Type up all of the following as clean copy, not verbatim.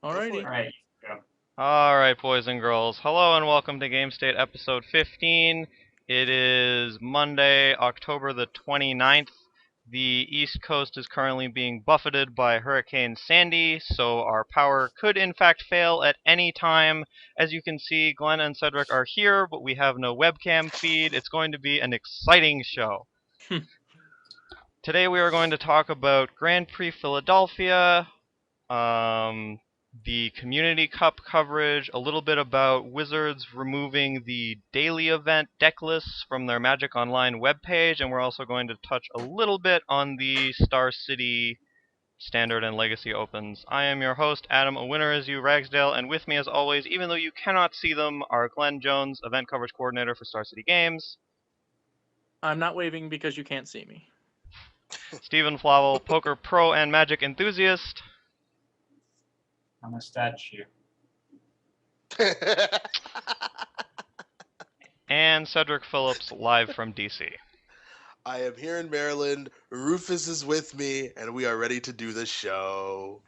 Alrighty. Alright, go. Alright, boys and girls. Hello and welcome to Gamestate episode 15. It is Monday, October the 29th. The East Coast is currently being buffeted by Hurricane Sandy, so our power could in fact fail at any time. As you can see, Glenn and Cedric are here, but we have no webcam feed. It's going to be an exciting show. Today we are going to talk about Grand Prix Philadelphia, the Community Cup coverage, a little bit about Wizards removing the daily event deck lists from their Magic Online webpage, and we're also going to touch a little bit on the Star City Standard and Legacy Opens. I am your host, Adam, a winner as you, Ragsdale, and with me as always, even though you cannot see them, are Glenn Jones, event coverage coordinator for Star City Games. I'm not waving because you can't see me. Stephen Flavel, poker pro and Magic enthusiast. I'm a statue. And Cedric Phillips, live from DC. I am here in Maryland. Rufus is with me, and we are ready to do the show.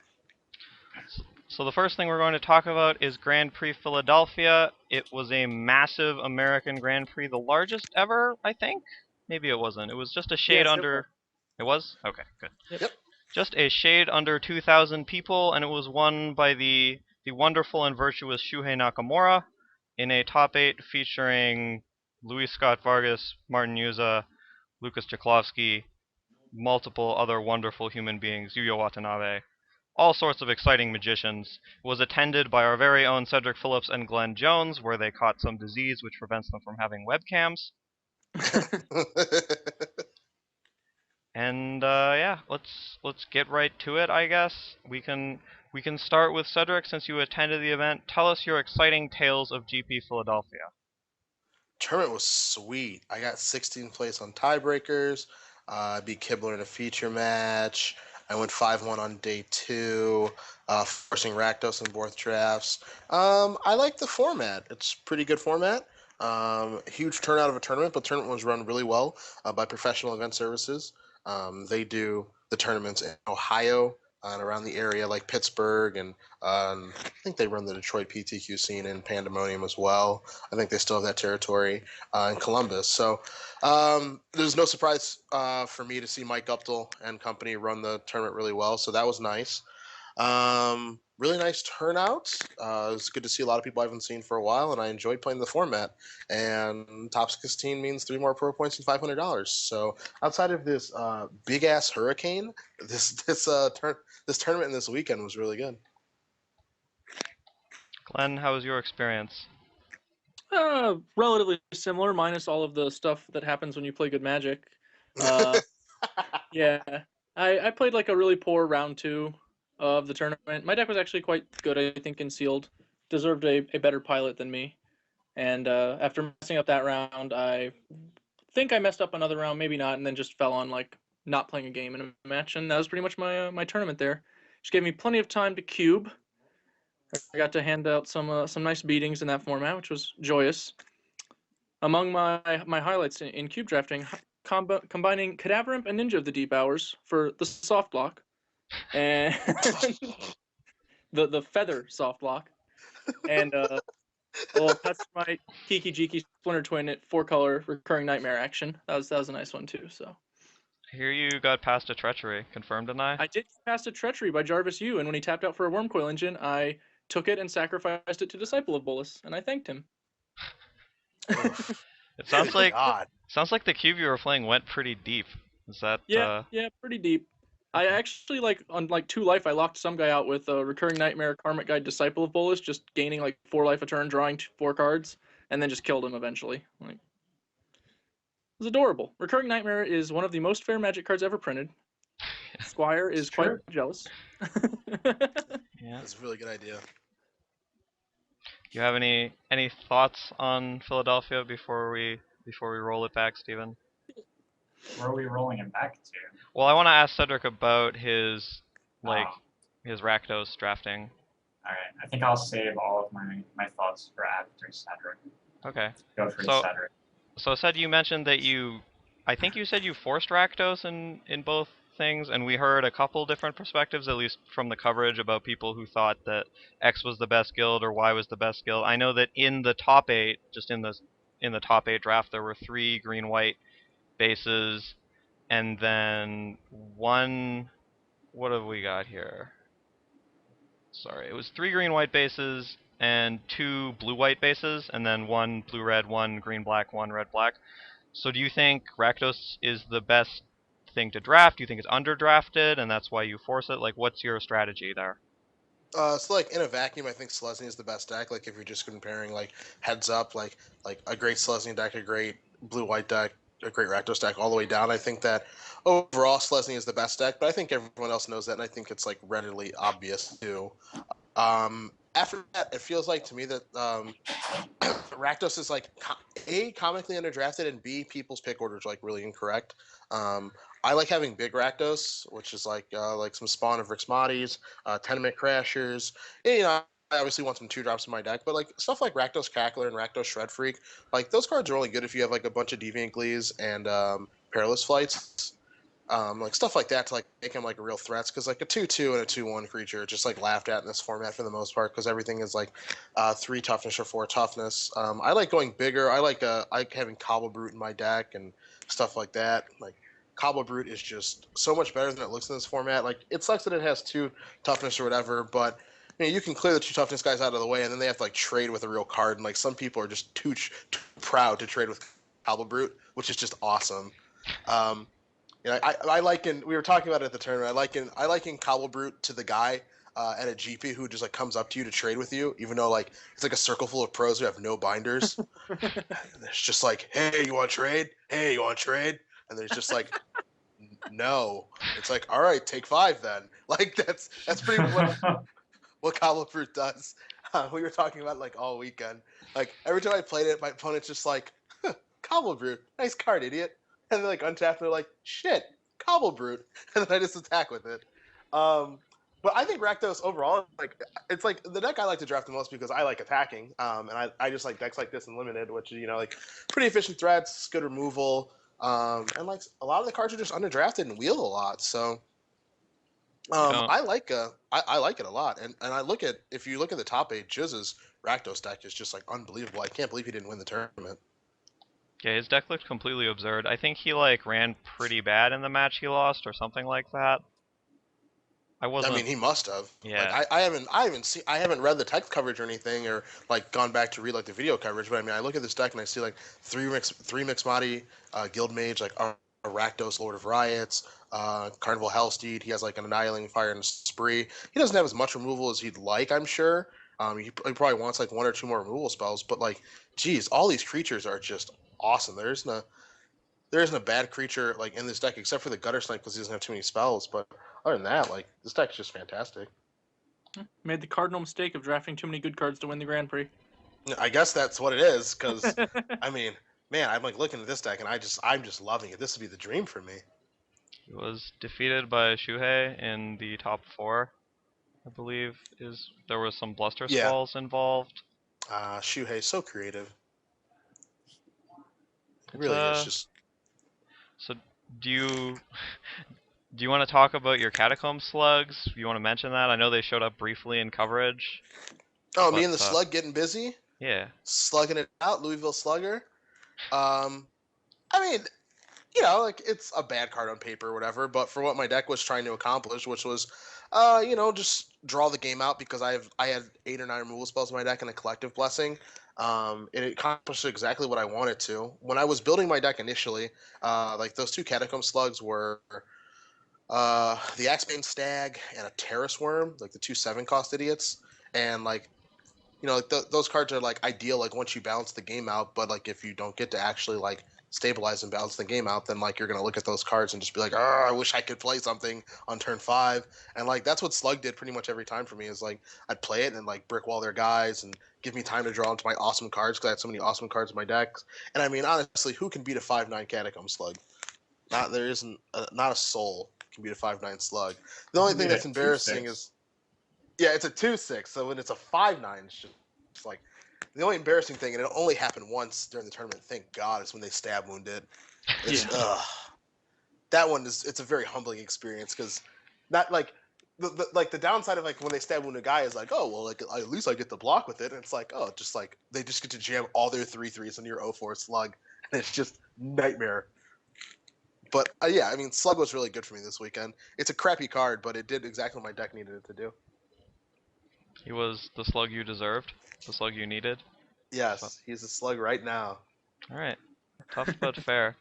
So the first thing we're going to talk about is Grand Prix Philadelphia. It was a massive American Grand Prix, the largest ever, I think. Maybe it wasn't. It was just a shade under. It was? Okay, good. Yep. Just a shade under 2,000 people, and it was won by the wonderful and virtuous Shuhei Nakamura in a top 8 featuring Luis Scott Vargas, Martin Yuza, Lucas Chaklovsky, multiple other wonderful human beings, Yuya Watanabe, all sorts of exciting magicians. It was attended by our very own Cedric Phillips and Glenn Jones, where they caught some disease which prevents them from having webcams. And yeah, let's get right to it, I guess. We can start with Cedric, since you attended the event. Tell us your exciting tales of GP Philadelphia. Tournament was sweet. I got 16th place on tiebreakers. I beat Kibler in a feature match. I went 5-1 on day 2, forcing Rakdos in both drafts. I like the format. It's a pretty good format. Huge turnout of a tournament, but the tournament was run really well by Professional Event Services. They do the tournaments in Ohio and around the area, like Pittsburgh, and I think they run the Detroit PTQ scene in Pandemonium as well. I think they still have that territory in Columbus. So there's no surprise for me to see Mike Guptill and company run the tournament really well. So that was nice. Really nice turnout. It's good to see a lot of people I haven't seen for a while, and I enjoyed playing the format. And top 16 means 3 more pro points and $500. So outside of this big ass hurricane, this tournament and this weekend was really good. Glenn, how was your experience? Relatively similar, minus all of the stuff that happens when you play good Magic. Yeah, I played like a really poor round 2 of the tournament. My deck was actually quite good, I think, in sealed. Deserved a better pilot than me. And after messing up that round, I think I messed up another round, maybe not, and then just fell on like not playing a game in a match, and that was pretty much my tournament there. Just gave me plenty of time to cube. I got to hand out some nice beatings in that format, which was joyous. Among my highlights in cube drafting, combining Cadaver Imp and Ninja of the Deep Hours for the soft block, and the feather soft block, and Pestimite, Kiki Jiki, Splinter Twin at 4-color recurring nightmare action. That was a nice one too. So I hear you got past a treachery. Confirm, deny? I did pass a treachery by Jarvis Yu, and when he tapped out for a Wormcoil Engine, I took it and sacrificed it to Disciple of Bolus, and I thanked him. It sounds like God. the cube you were playing went pretty deep. Is that Yeah, pretty deep. I actually, like, on like 2 life, I locked some guy out with a Recurring Nightmare, Karmic Guide, Disciple of Bolus, just gaining like 4 life a turn, drawing 4 cards, and then just killed him eventually. Like, it was adorable. Recurring Nightmare is one of the most fair Magic cards ever printed. Squire is quite jealous. Yeah. That's a really good idea. Do you have any thoughts on Philadelphia before we roll it back, Steven? Where are we rolling it back to? Well, I want to ask Cedric about his his Rakdos drafting. Alright, I think I'll save all of my thoughts for after Cedric. Okay. Go for Cedric. So, Ced, you mentioned that I think you said you forced Rakdos in both things, and we heard a couple different perspectives, at least from the coverage, about people who thought that X was the best guild or Y was the best guild. I know that in the top 8, just in the top 8 draft, there were 3 green-white bases, and then 1. What have we got here? Sorry, it was 3 green-white bases and 2 blue-white bases, and then 1 blue-red, 1 green-black, 1 red-black. So do you think Rakdos is the best thing to draft? Do you think it's underdrafted, and that's why you force it? Like, what's your strategy there? So like in a vacuum, I think Selesnya is the best deck. Like if you're just comparing like heads up, like a great Selesnya deck, a great blue-white deck, a great Rakdos deck, all the way down. I think that overall Selesnya is the best deck, but I think everyone else knows that, and I think it's like readily obvious too. After that, it feels like to me that Rakdos is like A, comically underdrafted, and B, people's pick order is like really incorrect. I like having big Rakdos, which is like some spawn of Rixmatis, Tenement Crashers. And, you know, I obviously want some 2-drops in my deck, but like stuff like Rakdos Cackler and Rakdos Shred Freak, like those cards are only good if you have like a bunch of Deviant Glees and Perilous Flights. Like stuff like that to like make him like real threats, because like a 2/2 and a 2/1 creature are just like laughed at in this format for the most part, because everything is like 3 toughness or 4 toughness. I like going bigger. I like having Cobble Brute in my deck and stuff like that. Like Cobble Brute is just so much better than it looks in this format. Like it sucks that it has 2 toughness or whatever, but you can clear the 2 toughness guys out of the way, and then they have to like trade with a real card. And like some people are just too proud to trade with Cobble Brute, which is just awesome. You know, I liken, we were talking about it at the tournament, I liken Cobble Brute to the guy at a GP who just like comes up to you to trade with you, even though like it's like a circle full of pros who have no binders. And it's just like, hey, you want to trade? Hey, you want to trade? And there's just like, no. It's like, all right, take 5 then. Like that's pretty much what Cobble Brute does. We were talking about it, like all weekend. Like every time I played it, my opponent's just like, Cobble Brute, nice card, idiot. And they like untap and they're like, shit, Cobble Brute. And then I just attack with it. But I think Rakdos overall, like it's like the deck I like to draft the most because I like attacking. And I just like decks like this in limited, which you know, like pretty efficient threats, good removal. And like a lot of the cards are just underdrafted and wield a lot. So I like it a lot. And I look at, if you look at the top 8, Jizz's Rakdos deck is just like unbelievable. I can't believe he didn't win the tournament. Yeah, his deck looked completely absurd. I think he like ran pretty bad in the match he lost or something like that. I mean, he must have. Yeah. Like I haven't read the text coverage or anything, or like gone back to read like the video coverage. But I mean, I look at this deck and I see like three Mixmati, Guild Mage, like a Rakdos, Lord of Riots, Carnival Hellsteed. He has like an Annihilating Fire and a Spree. He doesn't have as much removal as he'd like, I'm sure. He probably wants like 1 or 2 more removal spells. But like, geez, all these creatures are just awesome. There isn't a bad creature like in this deck except for the Gutter Snipe because he doesn't have too many spells. But other than that, like this deck's just fantastic. Made the cardinal mistake of drafting too many good cards to win the Grand Prix. I guess that's what it is, because I mean, man, I'm like looking at this deck and I'm just loving it. This would be the dream for me. He was defeated by Shuhei in the top 4, I believe. There was some Bluster Squalls involved. Shuhei's so creative. It really is just. So do you want to talk about your Catacomb Slugs? You want to mention that? I know they showed up briefly in coverage. Oh, me and the Slug getting busy? Yeah. Slugging it out, Louisville Slugger. I mean, you know, like it's a bad card on paper or whatever, but for what my deck was trying to accomplish, which was, you know, just draw the game out because I had 8 or 9 removal spells in my deck and a Collective Blessing. It accomplished exactly what I wanted to. When I was building my deck initially, like those 2 Catacomb Slugs were the Axebane Stag and a Terrace Worm, like the 2/7 cost idiots, and like, you know, like those cards are like ideal like once you balance the game out, but like if you don't get to actually like stabilize and balance the game out, then like you're gonna look at those cards and just be like, oh, I wish I could play something on turn 5. And like that's what Slug did pretty much every time for me, is like I'd play it and like brick wall their guys and give me time to draw into my awesome cards because I had so many awesome cards in my decks. And I mean, honestly, who can beat a 5/9 Catacomb Slug? There isn't not a soul can beat a 5/9 Slug. The only thing that's embarrassing is, yeah, it's a 2/6. So when it's a 5/9, it's like the only embarrassing thing, and it only happened once during the tournament. Thank God, is when they stab wounded. It's, that one it's a very humbling experience because not like the downside of like when they stab wound a guy is like, oh well, like at least I get the block with it, and it's like, oh, just like they just get to jam all their 3/3s into your 0/4 slug, and it's just nightmare. But yeah, I mean, slug was really good for me this weekend. It's a crappy card, but it did exactly what my deck needed it to do. He was the slug you deserved, the slug you needed. Yes, he's a slug right now. All right, tough but fair.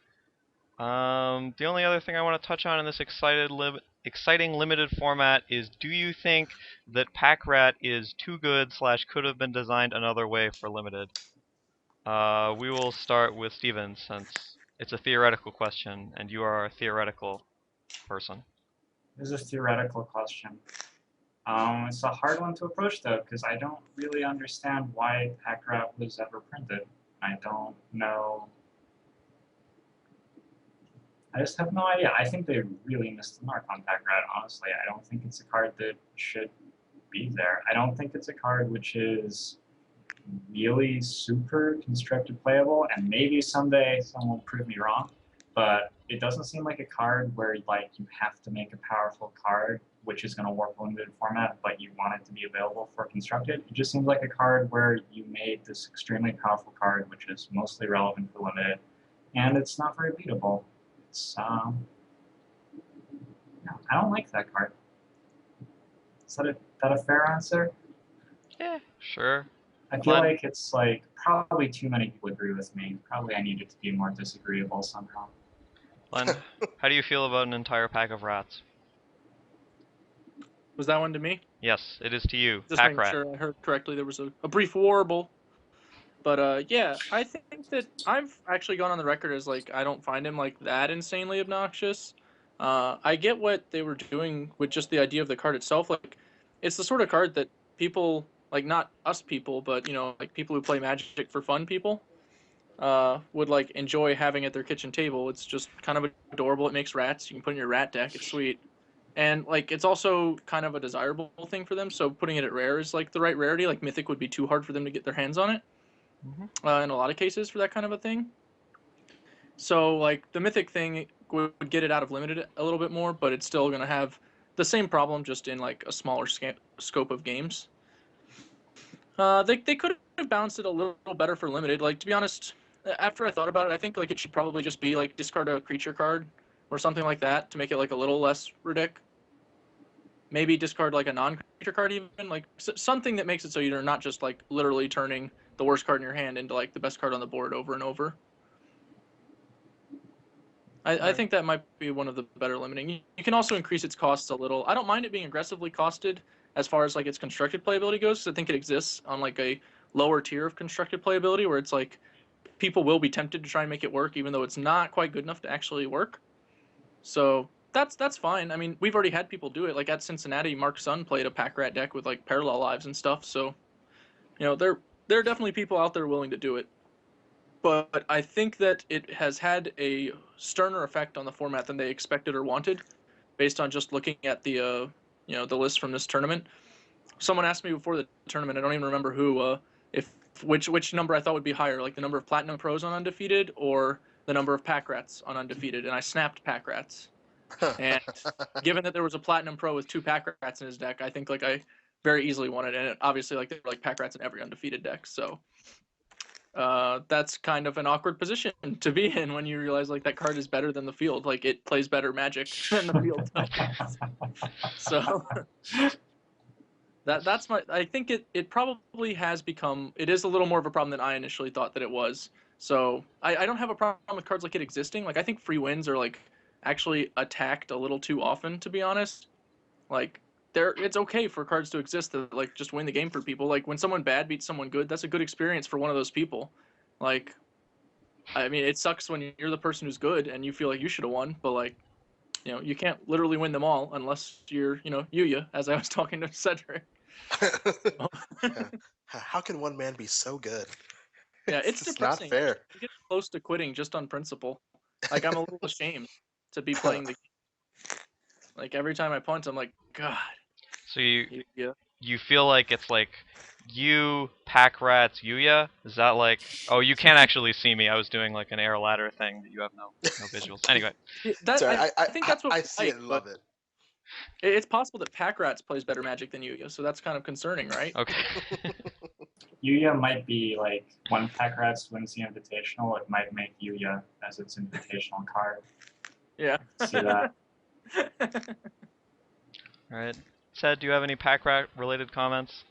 The only other thing I want to touch on in this exciting limited format is: do you think that Pack Rat is too good / could have been designed another way for limited? We will start with Steven, since it's a theoretical question and you are a theoretical person. This is a theoretical question. It's a hard one to approach though, because I don't really understand why Pack Rat was ever printed. I don't know. I just have no idea. I think they really missed the mark on Pack Rat, honestly. I don't think it's a card that should be there. I don't think it's a card which is really super constructed playable, and maybe someday someone will prove me wrong, but it doesn't seem like a card where like you have to make a powerful card which is going to work limited format, but you want it to be available for constructed. It just seems like a card where you made this extremely powerful card which is mostly relevant for limited, and it's not very beatable. It's no, I don't like that card. Is that a fair answer? Yeah, sure. I feel Fine. like it's like probably too many people agree with me. Probably I need it to be more disagreeable somehow. Len, how do you feel about an entire pack of rats? Was that one to me? Yes, it is to you. Just Pack making Rat. sure I heard correctly. There was a brief warble. But yeah, I think that I've actually gone on the record as like I don't find him like that insanely obnoxious. I get what they were doing with just the idea of the card itself. Like, it's the sort of card that people, like not us people, but you know, like people who play Magic for fun, people, would like enjoy having at their kitchen table. It's just kind of adorable. It makes rats. You can put in your rat deck. It's sweet. And like it's also kind of a desirable thing for them. So putting it at rare is like the right rarity. Like Mythic would be too hard for them to get their hands on it. In a lot of cases for that kind of a thing. So like the Mythic thing would get it out of limited a little bit more, but it's still going to have the same problem, just in like a smaller scope of games. They could have balanced it a little better for limited. Like, to be honest, after I thought about it, I think like it should probably just be like discard a creature card or something like that to make it like a little less ridiculous. Maybe discard like a non-creature card, even like something that makes it so you're not just like literally turning the worst card in your hand into like the best card on the board over and over. I think that might be one of the better limiting. You can also increase its costs a little. I don't mind it being aggressively costed as far as like its constructed playability goes, because I think it exists on like a lower tier of constructed playability where it's like people will be tempted to try and make it work even though it's not quite good enough to actually work. So that's fine. I mean, we've already had people do it. Like at Cincinnati, Mark Sun played a Pack Rat deck with like parallel lives and stuff. So, you know, there are definitely people out there willing to do it. But I think that it has had a sterner effect on the format than they expected or wanted, based on just looking at the the list from this tournament. Someone asked me before the tournament, I don't even remember who, if which number I thought would be higher, like the number of Platinum Pros on Undefeated or the number of Pack Rats on Undefeated, and I snapped Pack Rats. And given that there was a Platinum Pro with 2 Pack Rats in his deck, I think like I very easily won it, and it, obviously like there were like Pack Rats in every Undefeated deck, so. That's kind of an awkward position to be in when you realize like that card is better than the field. Like it plays better Magic than the field does. So that's my. I think it probably has become. It is a little more of a problem than I initially thought that it was. So I don't have a problem with cards like it existing. Like I think free wins are like actually attacked a little too often, to be honest. Like it's okay for cards to exist that like just win the game for people. Like when someone bad beats someone good, that's a good experience for one of those people. Like, I mean, it sucks when you're the person who's good and you feel like you should have won, but like, you know, you can't literally win them all unless you're, you know, Yuya, as I was talking to Cedric. How can one man be so good? Yeah, it's just depressing. not fair. You get close to quitting just on principle. Like I'm a little ashamed to be playing the game. Like every time I punt, I'm like, God. So you feel like it's like you, Pack Rats, Yuya? Is that like... Oh, you can't actually see me. I was doing like an air ladder thing that you have no visuals. Anyway. Yeah, that Sorry, I think that's what I we see like, it and but love it. it's possible that Pack Rats plays better Magic than Yu-Gi-Oh, so that's kind of concerning, right? Okay. Yuya might be like when Pack Rats wins the Invitational, it might make Yuya as its Invitational card. Yeah. See that? Alright. Ted, do you have any Pack Rat related comments?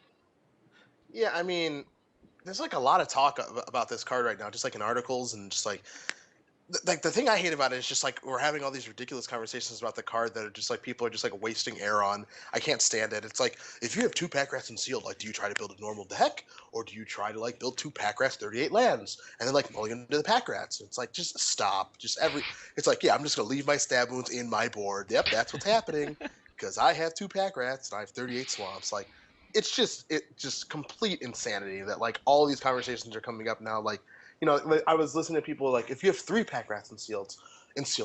Yeah, I mean, there's like a lot of talk about this card right now, just like in articles and just like the thing I hate about it is just like we're having all these ridiculous conversations about the card that are just like people are just like wasting air on. I can't stand it. It's like if you have two pack rats and sealed, like do you try to build a normal deck or do you try to like build two pack rats 38 lands and then like mulligan into the pack rats? It's like just stop. It's like, yeah, I'm just gonna leave my stab wounds in my board. Yep, that's what's happening. Because I have two pack rats and I have 38 swamps. Like it's just complete insanity that like all these conversations are coming up now. Like, you know, like, I was listening to people like, if you have three pack rats in sealed,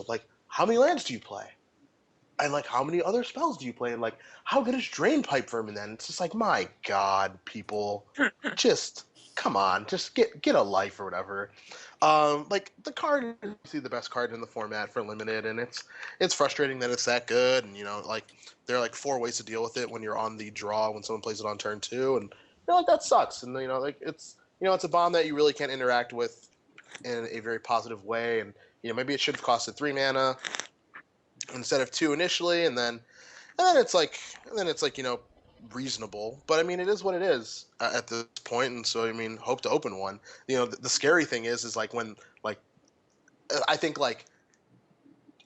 like how many lands do you play? And like how many other spells do you play? And like how good is Drain Pipe Vermin then? It's just like, my God, people, just come on, just get a life or whatever. Like the card is obviously the best card in the format for limited, and it's frustrating that it's that good. And you know, like there are like 4 ways to deal with it when you're on the draw when someone plays it on turn 2, and you know, like that sucks. And you know, like it's it's a bomb that you really can't interact with in a very positive way. And you know, maybe it should have costed 3 mana instead of 2 initially, and then it's like reasonable. But I mean, it is what it is at this point, and so I mean, hope to open one. You know, the scary thing is like when like I think like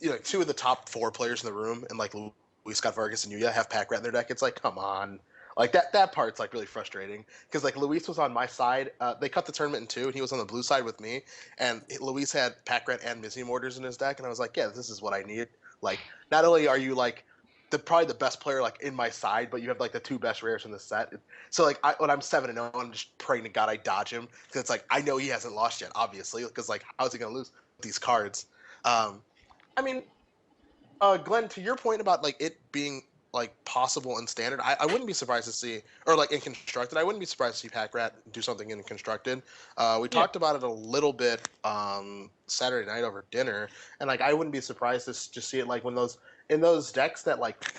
2 of the top 4 players in the room and like Luis Scott Vargas and Yuya have pack rat in their deck. It's like, come on. Like that part's like really frustrating because like Luis was on my side. They cut the tournament in 2, and he was on the blue side with me. And Luis had pack rat and Mizzy Mortars in his deck, and I was like, yeah, this is what I need. Like, not only are you like probably the best player like in my side, but you have like the 2 best rares in the set. So like when I'm 7-0, I'm just praying to God I dodge him because it's like I know he hasn't lost yet, obviously, because like how's he gonna lose with these cards? I mean, Glenn, to your point about like it being like possible in standard, I wouldn't be surprised to see, or like in constructed, I wouldn't be surprised to see Pack Rat do something in constructed. We talked about it a little bit Saturday night over dinner, and like I wouldn't be surprised to just see it like when those in those decks that like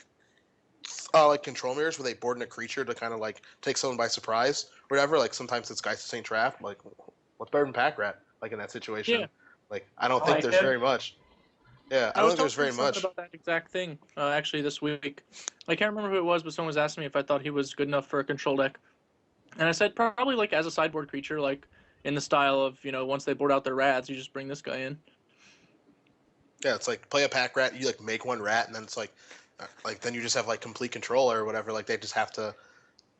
control mirrors where they board in a creature to kind of like take someone by surprise, or whatever. Like sometimes it's Geist of Saint Trap. Like what's better than Pack Rat? Like in that situation, Yeah. like I don't I think like there's it. very much. Yeah, I I don't was think there's talking very to someone much. about that exact thing actually this week. I can't remember who it was, but someone was asking me if I thought he was good enough for a control deck, and I said probably like as a sideboard creature, like in the style of once they board out their rats, you just bring this guy in. Yeah, it's like play a pack rat, you like make 1 rat, and then it's like then you just have like complete control or whatever. Like they just have to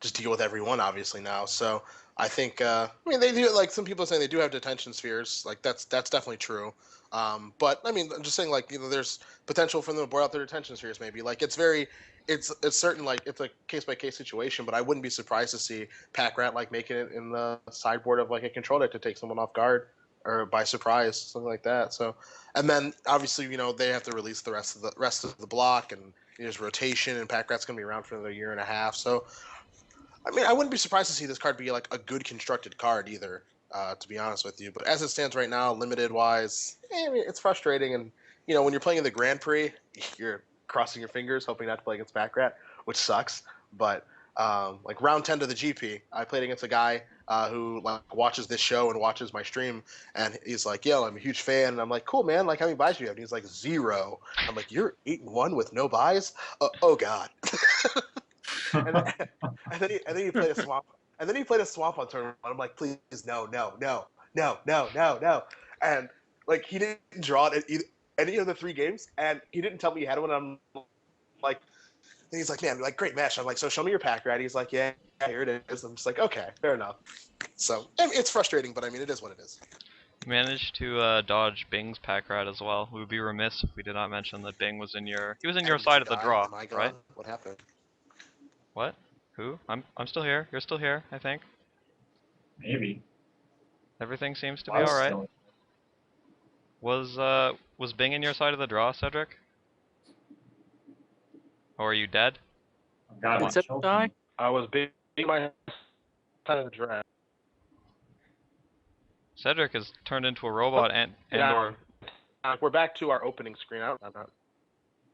just deal with everyone obviously now. So I think I mean they do, like some people are saying they do have detention spheres. Like that's definitely true. But I mean I'm just saying like there's potential for them to board out their detention spheres maybe. Like it's certain, like it's a case by case situation. But I wouldn't be surprised to see pack rat like making it in the sideboard of like a control deck to take someone off guard or by surprise, something like that. So, and then obviously they have to release the rest of the block, and there's rotation, and pack rat's gonna be around for another year and a half. So I mean, I wouldn't be surprised to see this card be like a good constructed card either, to be honest with you. But as it stands right now, limited wise, I mean, it's frustrating. And when you're playing in the Grand Prix, you're crossing your fingers, hoping not to play against Backrat, which sucks. But like round 10 to the GP, I played against a guy who like watches this show and watches my stream, and he's like, "Yo, I'm a huge fan." And I'm like, "Cool, man. Like, how many buys do you have?" And he's like, "0." I'm like, "You're 8-1 with no buys? Oh God." and, then, and then he played a swamp. And then he played a swamp on turn 1. I'm like, please, no, no, no, no, no, no, no. And like he didn't draw it in any of the 3 games, and he didn't tell me he had one. I'm like, and he's like, man, like great match. I'm like, so show me your pack, right? He's like, yeah, here it is. I'm just like, okay, fair enough. So I mean, it's frustrating, but I mean, it is what it is. Managed to dodge Bing's pack rat as well. We would be remiss if we did not mention that Bing was in your side of the draw, Am I gone? right? What happened? What? Who? I'm still here. You're still here, I think. Maybe. Everything seems to be Was alright. still- Was Bing in your side of the draw, Cedric? Or are you dead? Oh God, Did my Seth children. die? I was being my Time of the draft. Cedric has turned into a robot or We're back to our opening screen. I'm not.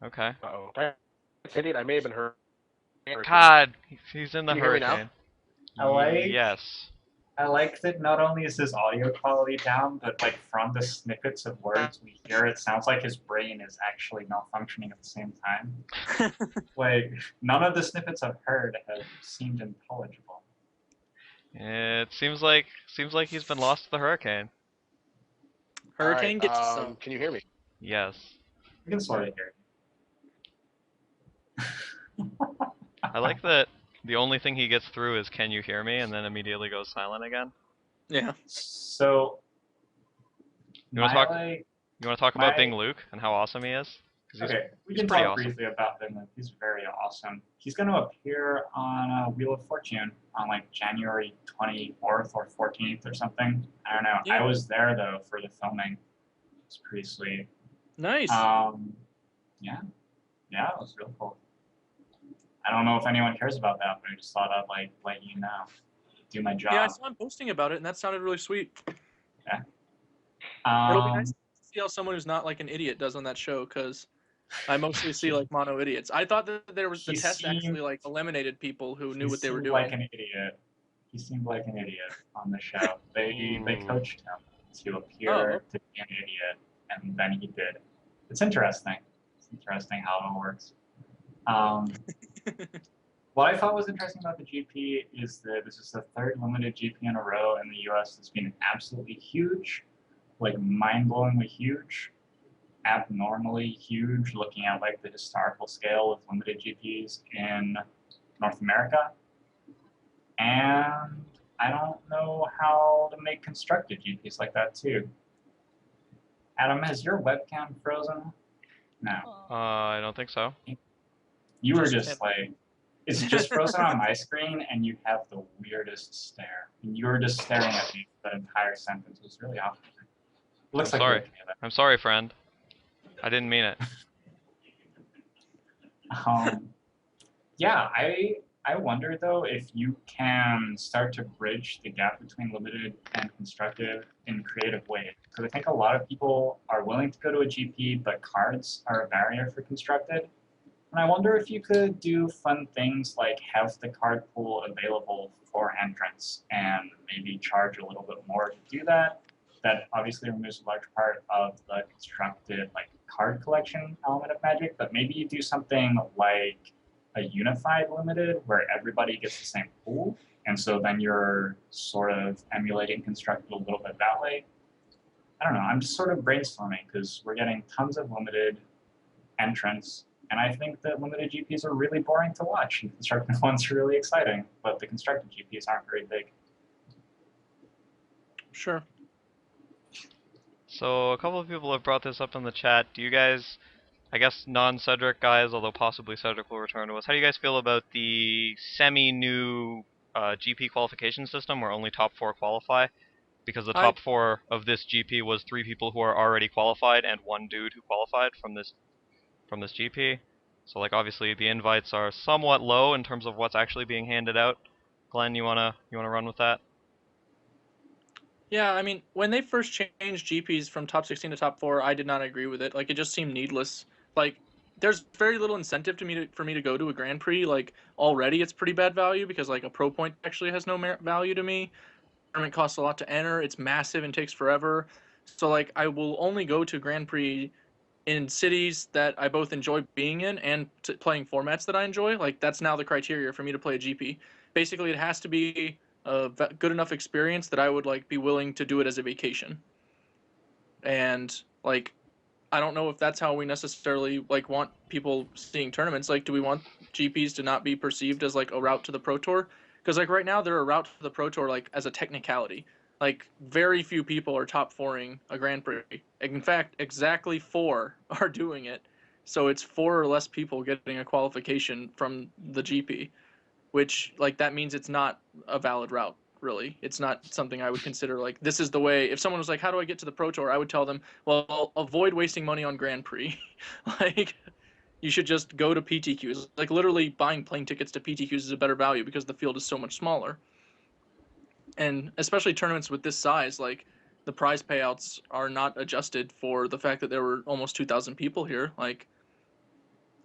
okay. Uh-oh. I may have been hurt. God, he's in the Can you hear me now? hurricane. I Yes. like that not only is his audio quality down, but like from the snippets of words we hear, it sounds like his brain is actually malfunctioning at the same time. Like none of the snippets I've heard have seemed intelligible. It seems like he's been lost to the hurricane. Hurricane gets some. Can you hear me? Yes. You can sort of hear it. I like that the only thing he gets through is "Can you hear me?" and then immediately goes silent again. Yeah. So You want to talk about Bing Luke and how awesome he is? Okay, we can pretty talk awesome. briefly about him. He's very awesome. He's going to appear on Wheel of Fortune on like January 24th or 14th or something. I don't know. Yeah. I was there though for the filming. It's pretty sweet. Nice. Yeah, it was real cool. I don't know if anyone cares about that, but I just thought I'd like let you know, do my job. Yeah, I saw him posting about it, and that sounded really sweet. Yeah. It'll be nice to see how someone who's not like an idiot does on that show, because I mostly see like mono idiots. I thought that there was the test actually like eliminated people who knew what they were doing. Like an idiot. He seemed like an idiot on the show. They coached him to appear to be an idiot, and then he did. It's interesting. It's interesting how it all works. What I thought was interesting about the GP is that this is the third limited GP in a row in the US that's been absolutely huge, like mind-blowingly huge, abnormally huge, looking at like the historical scale of limited GPs in North America. And I don't know how to make constructed GPs like that too. Adam, has your webcam frozen? No. I don't think so. You were just like, it's just frozen on my screen, and you have the weirdest stare. And you were just staring at me for that entire sentence. It was really awkward. Looks I'm like sorry. I'm sorry, friend. I didn't mean it. Yeah, I wonder though if you can start to bridge the gap between limited and constructive in creative ways. Because I think a lot of people are willing to go to a GP, but cards are a barrier for constructed. And I wonder if you could do fun things like have the card pool available for entrance and maybe charge a little bit more to do that. That obviously removes a large part of the constructed like card collection element of Magic, but maybe you do something like a unified limited where everybody gets the same pool, and so then you're sort of emulating constructed a little bit that way. I don't know, I'm just sort of brainstorming because we're getting tons of limited entrants, and I think that limited GPs are really boring to watch, and constructed ones are really exciting, but the constructed GPs aren't very big. Sure. So a couple of people have brought this up in the chat. Do you guys, I guess non-Cedric guys, although possibly Cedric will return to us, how do you guys feel about the semi-new GP qualification system where only top 4 qualify? Because the top 4 of this GP was 3 people who are already qualified and 1 dude who qualified from this GP. So like obviously the invites are somewhat low in terms of what's actually being handed out. Glenn, you wanna run with that? Yeah, I mean, when they first changed GPs from top 16 to top 4, I did not agree with it. Like, it just seemed needless. Like, there's very little incentive for me to go to a Grand Prix. Like, already it's pretty bad value because, like, a Pro Point actually has no value to me. Tournament costs a lot to enter. It's massive and takes forever. So, like, I will only go to Grand Prix in cities that I both enjoy being in and playing formats that I enjoy. Like, that's now the criteria for me to play a GP. Basically, it has to be a good enough experience that I would like be willing to do it as a vacation. And like, I don't know if that's how we necessarily like want people seeing tournaments. Like, do we want GPs to not be perceived as like a route to the Pro Tour? Because like right now they're a route to the Pro Tour like as a technicality. Like very few people are top 4ing a Grand Prix. In fact, exactly 4 are doing it. So it's 4 or less people getting a qualification from the GP. Which, like, that means it's not a valid route, really. It's not something I would consider, like, this is the way. If someone was like, how do I get to the Pro Tour? I would tell them, well, avoid wasting money on Grand Prix. Like, you should just go to PTQs. Like, literally buying plane tickets to PTQs is a better value because the field is so much smaller. And especially tournaments with this size, like the prize payouts are not adjusted for the fact that there were almost 2,000 people here. Like,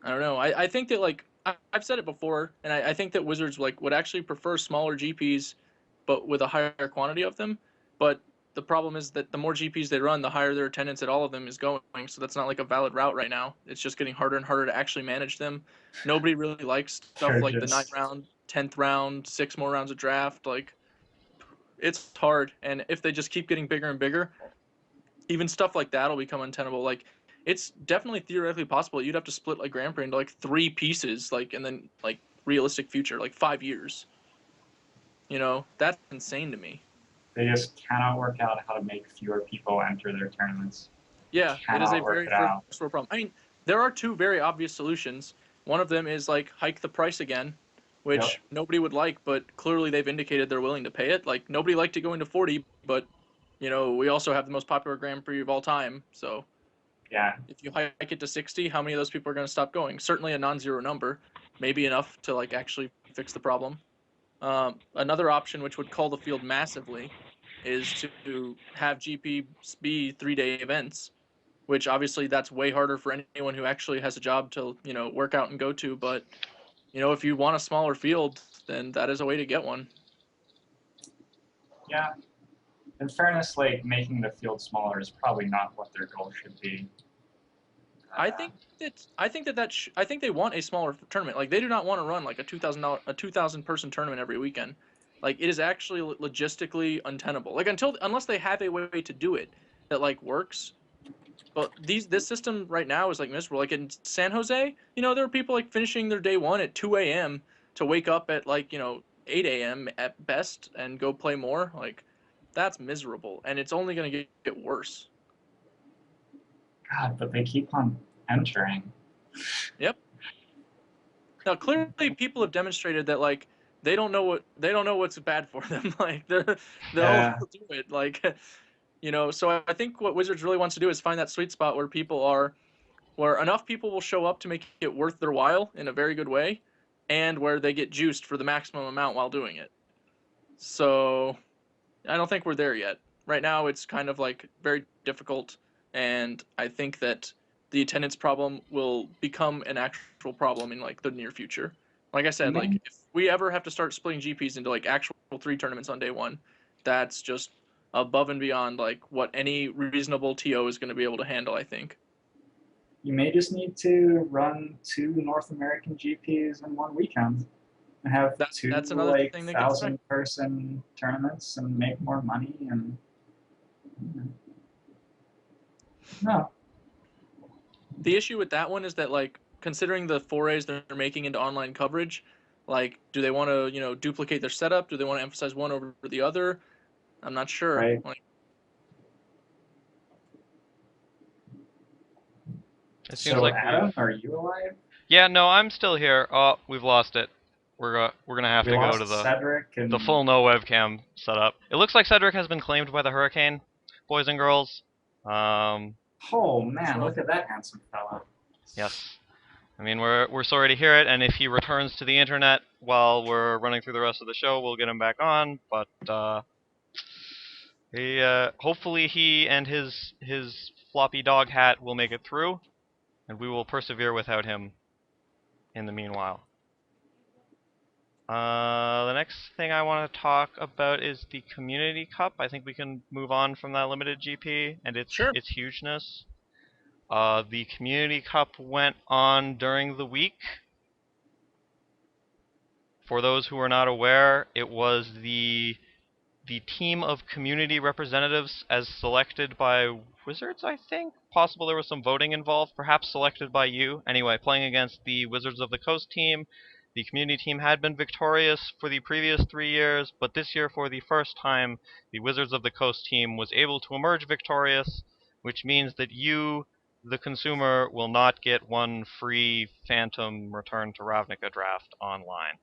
I don't know. I think that like I've said it before, and I think that Wizards like would actually prefer smaller GPs, but with a higher quantity of them. But the problem is that the more GPs they run, the higher their attendance at all of them is going. So that's not like a valid route right now. It's just getting harder and harder to actually manage them. Nobody really likes stuff They're like the 9th just round, 10th round, 6 more rounds of draft. Like it's hard, and if they just keep getting bigger and bigger, even stuff like that will become untenable. Like it's definitely theoretically possible you'd have to split like Grand Prix into like 3 pieces, like, and then like realistic future, like 5 years. You know, that's insane to me. they just cannot work out how to make fewer people enter their tournaments. Yeah, it is a Cannot work very it first out. world problem. I mean, there are 2 very obvious solutions. One of them is like hike the price again, which Yep. nobody would like, but clearly they've indicated they're willing to pay it. Like nobody liked to go into 40, but you know, we also have the most popular Grand Prix of all time, so Yeah. if you hike it to 60, how many of those people are going to stop going? Certainly a non-zero number, maybe enough to like actually fix the problem. Another option, which would cull the field massively, is to have GPs be 3-day events, which obviously that's way harder for anyone who actually has a job to, you know, work out and go to. But, you know, if you want a smaller field, then that is a way to get one. Yeah. In fairness, like making the field smaller is probably not what their goal should be. I think I think they want a smaller tournament. Like they do not want to run like a a 2,000 person tournament every weekend. Like it is actually logistically untenable. Like unless they have a way to do it that like works. But this system right now is like miserable. Like in San Jose, you know, there are people like finishing their day 1 at 2 a.m. to wake up at like, you know, 8 a.m. at best and go play more. Like that's miserable, and it's only going to get worse. God, but they keep on entering. Yep. Now, clearly, people have demonstrated that like they don't know what's bad for them. Like they'll Yeah. do it. Like you know. So I think what Wizards really wants to do is find that sweet spot where enough people will show up to make it worth their while in a very good way, and where they get juiced for the maximum amount while doing it. So I don't think we're there yet. Right now, it's kind of like very difficult, and I think that the attendance problem will become an actual problem in like the near future. Like I said, like if we ever have to start splitting GPs into like actual 3 tournaments on day 1, that's just above and beyond like what any reasonable TO is going to be able to handle, I think. You may just need to run 2 North American GPs in one weekend and have That's 2 another like thing that gets 1,000-person tournaments and make more money and no. The issue with that one is that like considering the forays they're making into online coverage, like do they want to, you know, duplicate their setup? Do they want to emphasize one over the other? I'm not sure. Right. Like, It seems So like Adam, are you alive? Yeah, no, I'm still here. Oh, we've lost it. We're gonna have We to go lost to Cedric and the full no webcam setup. It looks like Cedric has been claimed by the Hurricane, boys and girls. Oh man, So- look at that handsome fella. Yes. I mean, we're sorry to hear it, and if he returns to the internet while we're running through the rest of the show, we'll get him back on. But hopefully he and his floppy dog hat will make it through, and we will persevere without him in the meanwhile. The next thing I want to talk about is the Community Cup. I think we can move on from that limited GP and its hugeness. The Community Cup went on during the week. For those who are not aware, it was the team of community representatives as selected by Wizards, I think. Possible there was some voting involved, perhaps selected by you. Anyway, playing against the Wizards of the Coast team. The community team had been victorious for the previous 3 years, but this year, for the first time, the Wizards of the Coast team was able to emerge victorious, which means that you, the consumer, will not get one free Phantom Return to Ravnica draft online.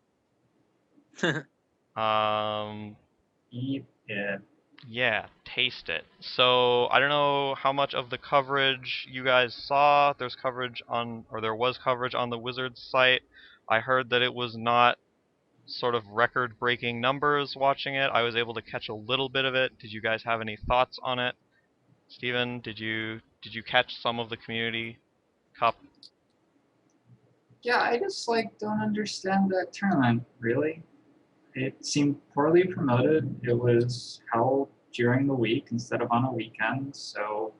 Eat it. Yeah, taste it. So I don't know how much of the coverage you guys saw. There was coverage on the Wizards site. I heard that it was not sort of record-breaking numbers watching it. I was able to catch a little bit of it. Did you guys have any thoughts on it? Steven, did you catch some of the Community Cup? Yeah, I just like don't understand that tournament really. It seemed poorly promoted. It was held during the week instead of on a weekend, so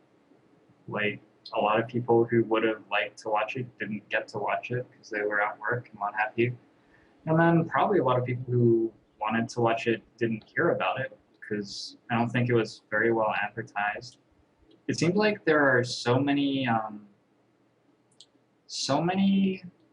like a lot of people who would have liked to watch it didn't get to watch it because they were at work and what have you. And then probably a lot of people who wanted to watch it didn't hear about it because I don't think it was very well advertised. It seems like there are so many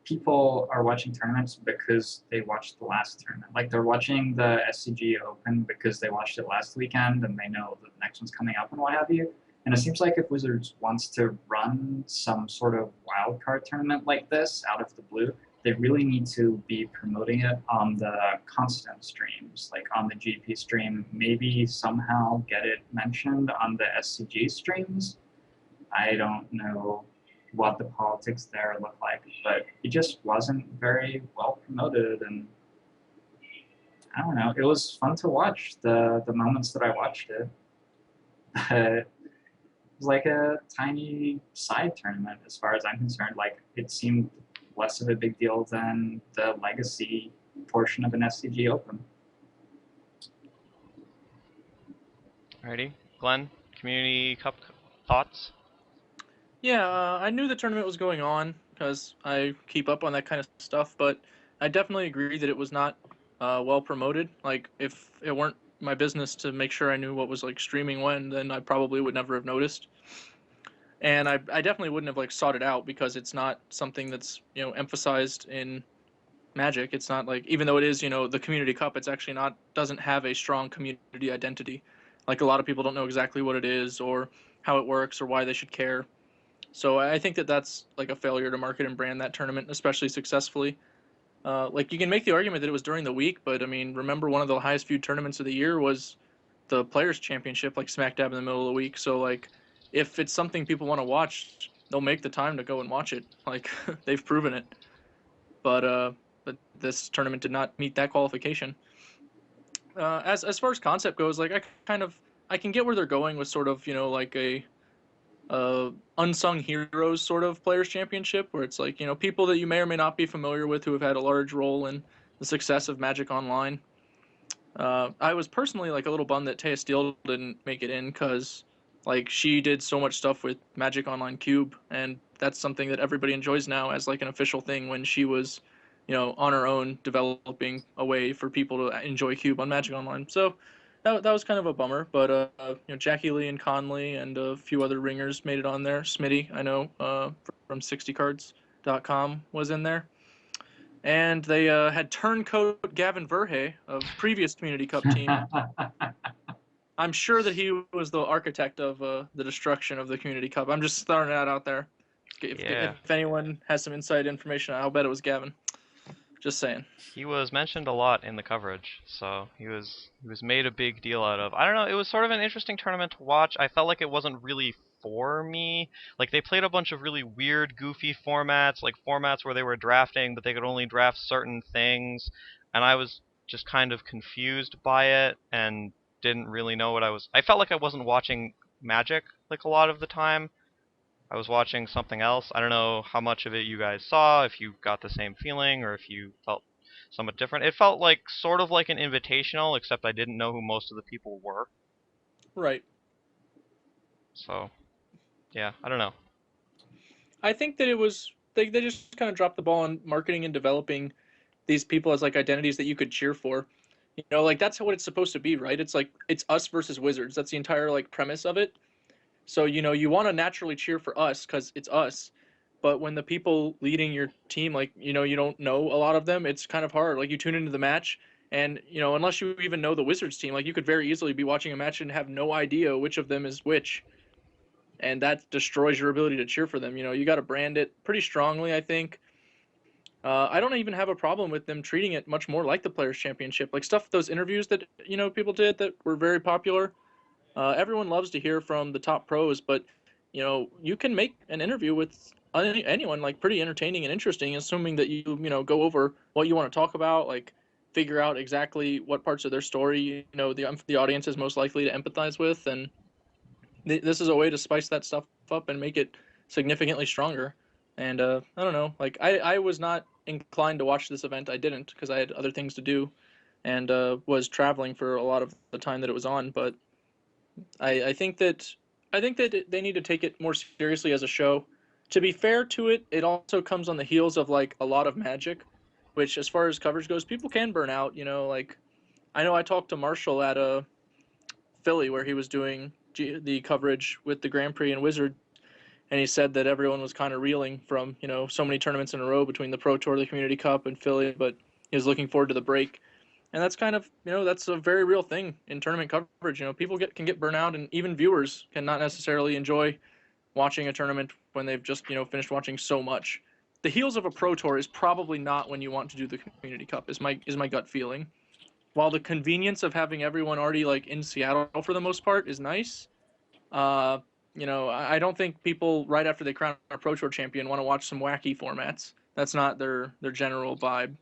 people are watching tournaments because they watched the last tournament. Like they're watching the SCG Open because they watched it last weekend and they know the next one's coming up and what have you. And it seems like if Wizards wants to run some sort of wildcard tournament like this out of the blue, they really need to be promoting it on the constant streams, like on the GP stream, maybe somehow get it mentioned on the SCG streams. I don't know what the politics there look like, but it just wasn't very well promoted, and I don't know. It was fun to watch the moments that I watched it. It was like a tiny side tournament as far as I'm concerned. Like it seemed less of a big deal than the legacy portion of an SCG Open. Alrighty, Glenn, Community Cup thoughts? Yeah, I knew the tournament was going on because I keep up on that kind of stuff, but I definitely agree that it was not well promoted. Like, if it weren't my business to make sure I knew what was like streaming when, then I probably would never have noticed. And I definitely wouldn't have like sought it out because it's not something that's emphasized in Magic. It's not like, even though it is the Community Cup, it's actually not, doesn't have a strong community identity. Like a lot of people don't know exactly what it is or how it works or why they should care. So I think that that's like a failure to market and brand that tournament, especially successfully. Like you can make the argument that it was during the week, but I mean, remember one of the highest viewed tournaments of the year was the Players Championship, like smack dab in the middle of the week. So like, if it's something people want to watch, they'll make the time to go and watch it. Like they've proven it. But this tournament did not meet that qualification. As far as concept goes, like I can get where they're going with sort of like a unsung heroes sort of players championship where it's like people that you may or may not be familiar with who have had a large role in the success of Magic Online. I was personally like a little bummed that Taya Steele didn't make it in because like she did so much stuff with Magic Online Cube, and that's something that everybody enjoys now as like an official thing when she was on her own developing a way for people to enjoy Cube on Magic Online. So that was kind of a bummer, but Jackie Lee and Conley and a few other ringers made it on there. Smitty, I know, from 60cards.com was in there. And they had turncoat Gavin Verhey of previous Community Cup team. I'm sure that he was the architect of the destruction of the Community Cup. I'm just throwing that out there. If anyone has some inside information, I'll bet it was Gavin. Just saying. He was mentioned a lot in the coverage, so he was made a big deal out of. I don't know, it was sort of an interesting tournament to watch. I felt like it wasn't really for me. Like they played a bunch of really weird, goofy formats, like formats where they were drafting, but they could only draft certain things, and I was just kind of confused by it and didn't really know what I felt like I wasn't watching Magic like a lot of the time. I was watching something else. I don't know how much of it you guys saw, if you got the same feeling, or if you felt somewhat different. It felt like sort of like an invitational, except I didn't know who most of the people were. Right. So, yeah, I don't know. I think that it was they just kind of dropped the ball on marketing and developing these people as like identities that you could cheer for. Like that's what it's supposed to be, right? It's like it's us versus Wizards. That's the entire like premise of it. So, you want to naturally cheer for us because it's us. But when the people leading your team, like, you don't know a lot of them, it's kind of hard. Like, you tune into the match, and, unless you even know the Wizards team, like, you could very easily be watching a match and have no idea which of them is which. And that destroys your ability to cheer for them. You got to brand it pretty strongly, I think. I don't even have a problem with them treating it much more like the Players' Championship. Like, those interviews that, people did that were very popular. Everyone loves to hear from the top pros, but you can make an interview with anyone like pretty entertaining and interesting, assuming that you go over what you want to talk about, like figure out exactly what parts of their story, you know, the audience is most likely to empathize with, and this is a way to spice that stuff up and make it significantly stronger. And I don't know, like I was not inclined to watch this event. I didn't because I had other things to do, and was traveling for a lot of the time that it was on. But I think that they need to take it more seriously as a show. To be fair to it, it also comes on the heels of like a lot of Magic, which as far as coverage goes, people can burn out. You know, like I know I talked to Marshall at Philly where he was doing the coverage with the Grand Prix and Wizard, and he said that everyone was kind of reeling from, you know, so many tournaments in a row between the Pro Tour, the Community Cup, and Philly, but he was looking forward to the break. And that's kind of, you know, that's a very real thing in tournament coverage. You know, people can get burnout, and even viewers can not necessarily enjoy watching a tournament when they've just, you know, finished watching so much. The heels of a Pro Tour is probably not when you want to do the Community Cup, is my gut feeling. While the convenience of having everyone already like in Seattle for the most part is nice, uh, you know, I don't think people right after they crown a Pro Tour champion want to watch some wacky formats. That's not their general vibe.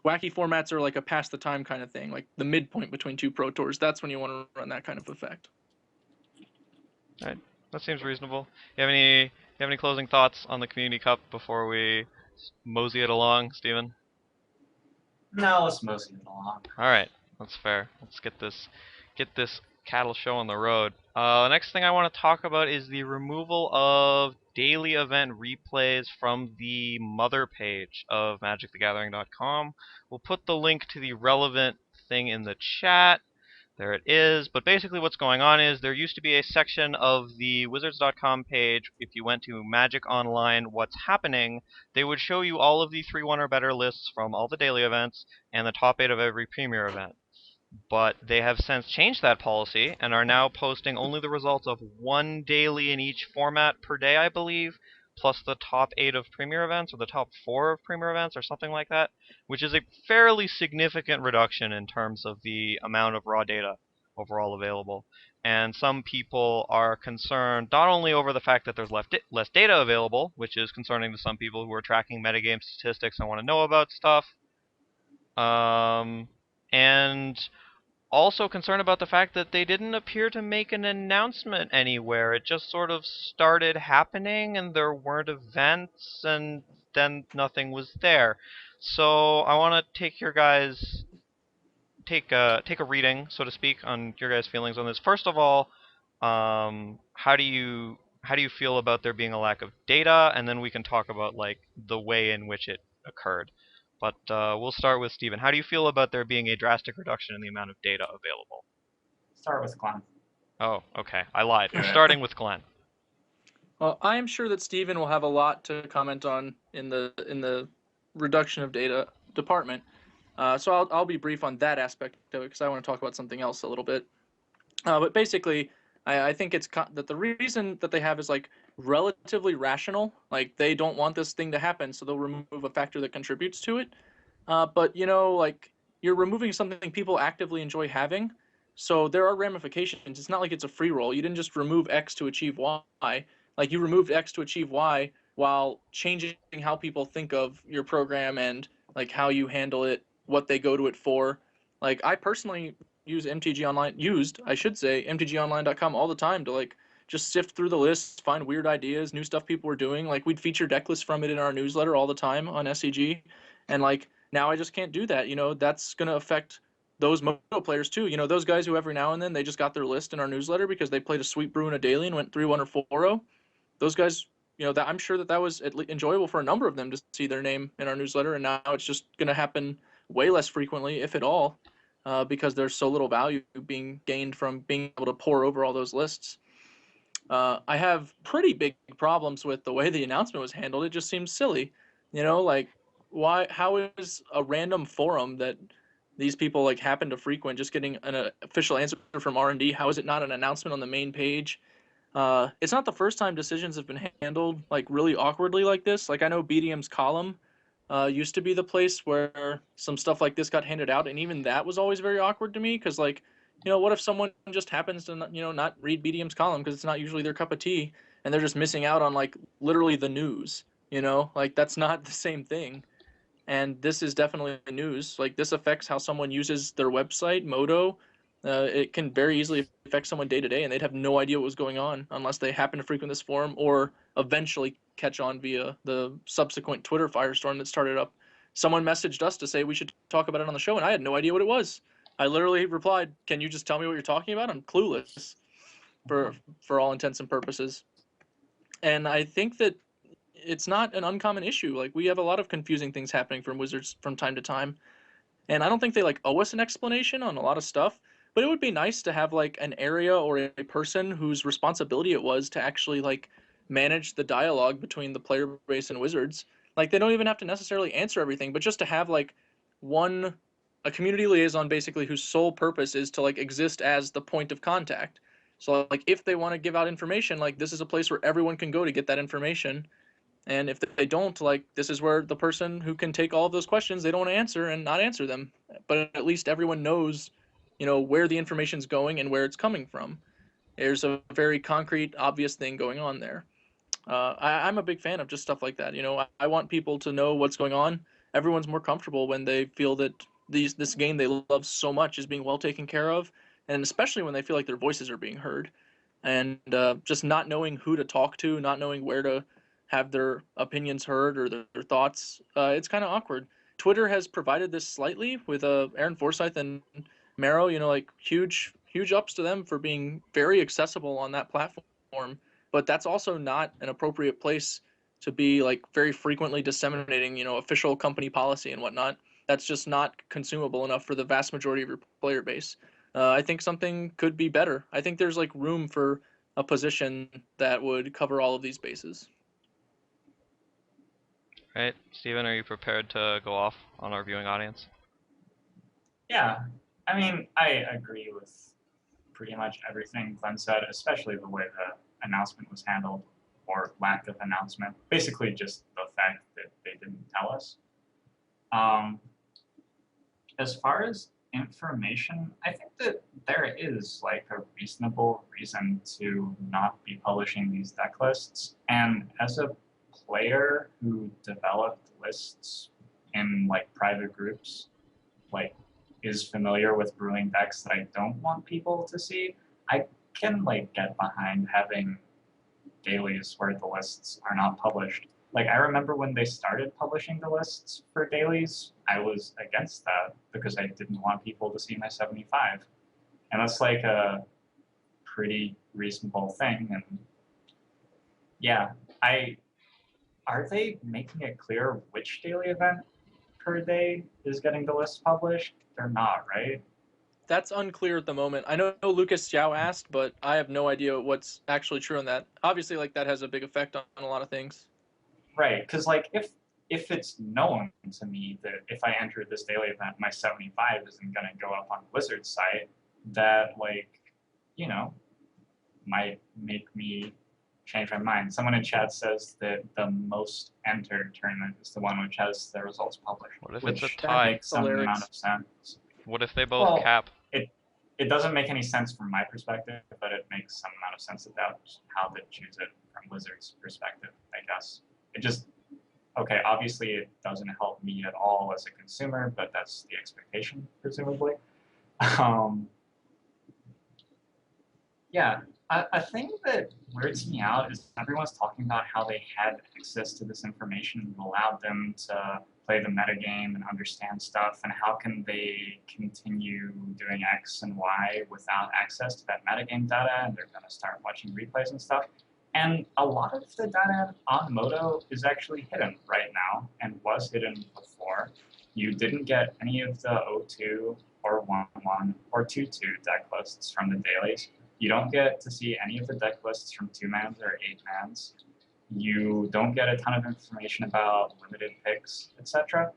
Wacky formats are like a pass the time kind of thing, like the midpoint between two Pro Tours. That's when you want to run that kind of effect. All right, that seems reasonable. You have any closing thoughts on the Community Cup before we mosey it along, Steven? No, let's mosey it along. All right, that's fair. Let's get this cattle show on the road. The next thing I want to talk about is the removal of daily event replays from the mother page of MagicTheGathering.com. We'll put the link to the relevant thing in the chat. There it is. But basically what's going on is there used to be a section of the Wizards.com page. If you went to Magic Online What's Happening, they would show you all of the 3-1 or better lists from all the daily events and the top 8 of every Premier event. But they have since changed that policy and are now posting only the results of one daily in each format per day, I believe, plus the top 8 of Premier events or the top 4 of Premier events or something like that, which is a fairly significant reduction in terms of the amount of raw data overall available. And some people are concerned not only over the fact that there's less data available, which is concerning to some people who are tracking metagame statistics and want to know about stuff, and also concerned about the fact that they didn't appear to make an announcement anywhere. It just sort of started happening and there weren't events and then nothing was there. So I want to take your guys take a reading, so to speak, on your guys' feelings on this. First of all, how do you feel about there being a lack of data, and then we can talk about like the way in which it occurred. But we'll start with Steven. How do you feel about there being a drastic reduction in the amount of data available? Start with Glenn. Oh, okay. I lied. We're starting with Glenn. Well, I am sure that Steven will have a lot to comment on in the reduction of data department. So I'll be brief on that aspect of it because I want to talk about something else a little bit. But basically, I think it's that the reason that they have is like relatively rational. Like they don't want this thing to happen, so they'll remove a factor that contributes to it. But you know, like you're removing something people actively enjoy having, so there are ramifications. It's not like it's a free roll. You didn't just remove X to achieve Y. Like you removed X to achieve Y while changing how people think of your program and like how you handle it, what they go to it for. Like I personally use MTG Online, I should say, MTGOnline.com all the time to like just sift through the lists, find weird ideas, new stuff people were doing. Like we'd feature deck lists from it in our newsletter all the time on SCG, and like now I just can't do that. You know, that's gonna affect those Moto players too. You know, those guys who every now and then they just got their list in our newsletter because they played a sweet brew in a daily and went 3-1 or 4-0. Those guys, you know, that I'm sure that was enjoyable for a number of them to see their name in our newsletter, and now it's just gonna happen way less frequently, if at all, because there's so little value being gained from being able to pour over all those lists. I have pretty big problems with the way the announcement was handled. It just seems silly, you know, like why? How is a random forum that these people like happen to frequent just getting an official answer from R&D? How is it not an announcement on the main page? It's not the first time decisions have been handled like really awkwardly like this. Like I know BDM's column used to be the place where some stuff like this got handed out, and even that was always very awkward to me because like, you know, what if someone just happens to not, you know, not read BDM's column because it's not usually their cup of tea, and they're just missing out on like literally the news, you know, like that's not the same thing. And this is definitely news. Like, this affects how someone uses their website, Modo. It can very easily affect someone day to day, and they'd have no idea what was going on unless they happen to frequent this forum or eventually catch on via the subsequent Twitter firestorm that started up. Someone messaged us to say we should talk about it on the show, and I had no idea what it was. I literally replied, "Can you just tell me what you're talking about? I'm clueless for all intents and purposes." And I think that it's not an uncommon issue. Like, we have a lot of confusing things happening from Wizards from time to time, and I don't think they like owe us an explanation on a lot of stuff. But it would be nice to have like an area or a person whose responsibility it was to actually like manage the dialogue between the player base and Wizards. Like, they don't even have to necessarily answer everything, but just to have like one a community liaison basically whose sole purpose is to like exist as the point of contact. So like, if they want to give out information, like, this is a place where everyone can go to get that information. And if they don't, like, this is where the person who can take all of those questions they don't want to answer and not answer them. But at least everyone knows, where the information's going and where it's coming from. There's a very concrete, obvious thing going on there. I'm a big fan of just stuff like that. I want people to know what's going on. Everyone's more comfortable when they feel that this game they love so much is being well taken care of, and especially when they feel like their voices are being heard. And just not knowing who to talk to, not knowing where to have their opinions heard or their thoughts, it's kind of awkward. Twitter has provided this slightly with Aaron Forsyth and Marrow. Like, huge ups to them for being very accessible on that platform. But that's also not an appropriate place to be like very frequently disseminating, official company policy and whatnot. That's just not consumable enough for the vast majority of your player base. I think something could be better. I think there's like room for a position that would cover all of these bases. Right, Steven, are you prepared to go off on our viewing audience? Yeah, I mean, I agree with pretty much everything Glenn said, especially the way the announcement was handled, or lack of announcement. Basically, just the fact that they didn't tell us. As far as information, I think that there is like a reasonable reason to not be publishing these deck lists. And as a player who developed lists in like private groups, like is familiar with brewing decks that I don't want people to see, I can like get behind having dailies where the lists are not published. Like, I remember when they started publishing the lists for dailies, I was against that because I didn't want people to see my 75. And that's like a pretty reasonable thing. And yeah, are they making it clear which daily event per day is getting the list published? They're not, right? That's unclear at the moment. I know Lucas Xiao asked, but I have no idea what's actually true on that. Obviously, like, that has a big effect on a lot of things. Right, because like if it's known to me that if I enter this daily event, my 75 isn't going to go up on Blizzard's site, that like, might make me change my mind. Someone in chat says that the most entered tournament is the one which has the results published. What if which it's a tie? makes some Hilarious. amount of sense. What if they both cap? It doesn't make any sense from my perspective, but it makes some amount of sense about how to choose it from Blizzard's perspective, I guess. It just, okay, obviously it doesn't help me at all as a consumer, but that's the expectation, presumably. Yeah, a thing that weirds me out is everyone's talking about how they had access to this information and allowed them to play the metagame and understand stuff, and how can they continue doing X and Y without access to that metagame data, and they're going to start watching replays and stuff. And a lot of the data on Modo is actually hidden right now, and was hidden before. You didn't get any of the 0-2 or 1-1 or 2-2 deck lists from the dailies. You don't get to see any of the deck lists from 2-mans or 8-mans. You don't get a ton of information about limited picks, etc.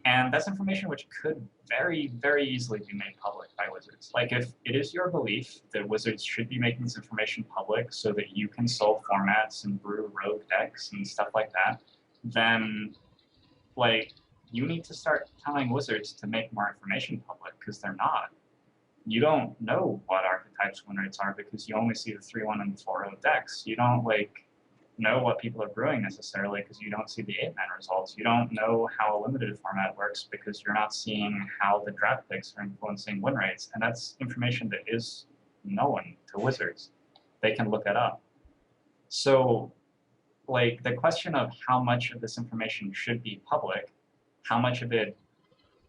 And that's information which could very, very easily be made public by Wizards. Like, if it is your belief that Wizards should be making this information public so that you can solve formats and brew rogue decks and stuff like that, then, like, you need to start telling Wizards to make more information public, because they're not. You don't know what archetypes win rates are because you only see the 3-1 and 4-0 decks. You don't, like, know what people are brewing necessarily because you don't see the 8-man results. You don't know how a limited format works because you're not seeing how the draft picks are influencing win rates. And that's information that is known to Wizards. They can look it up. So, like, the question of how much of this information should be public, how much of it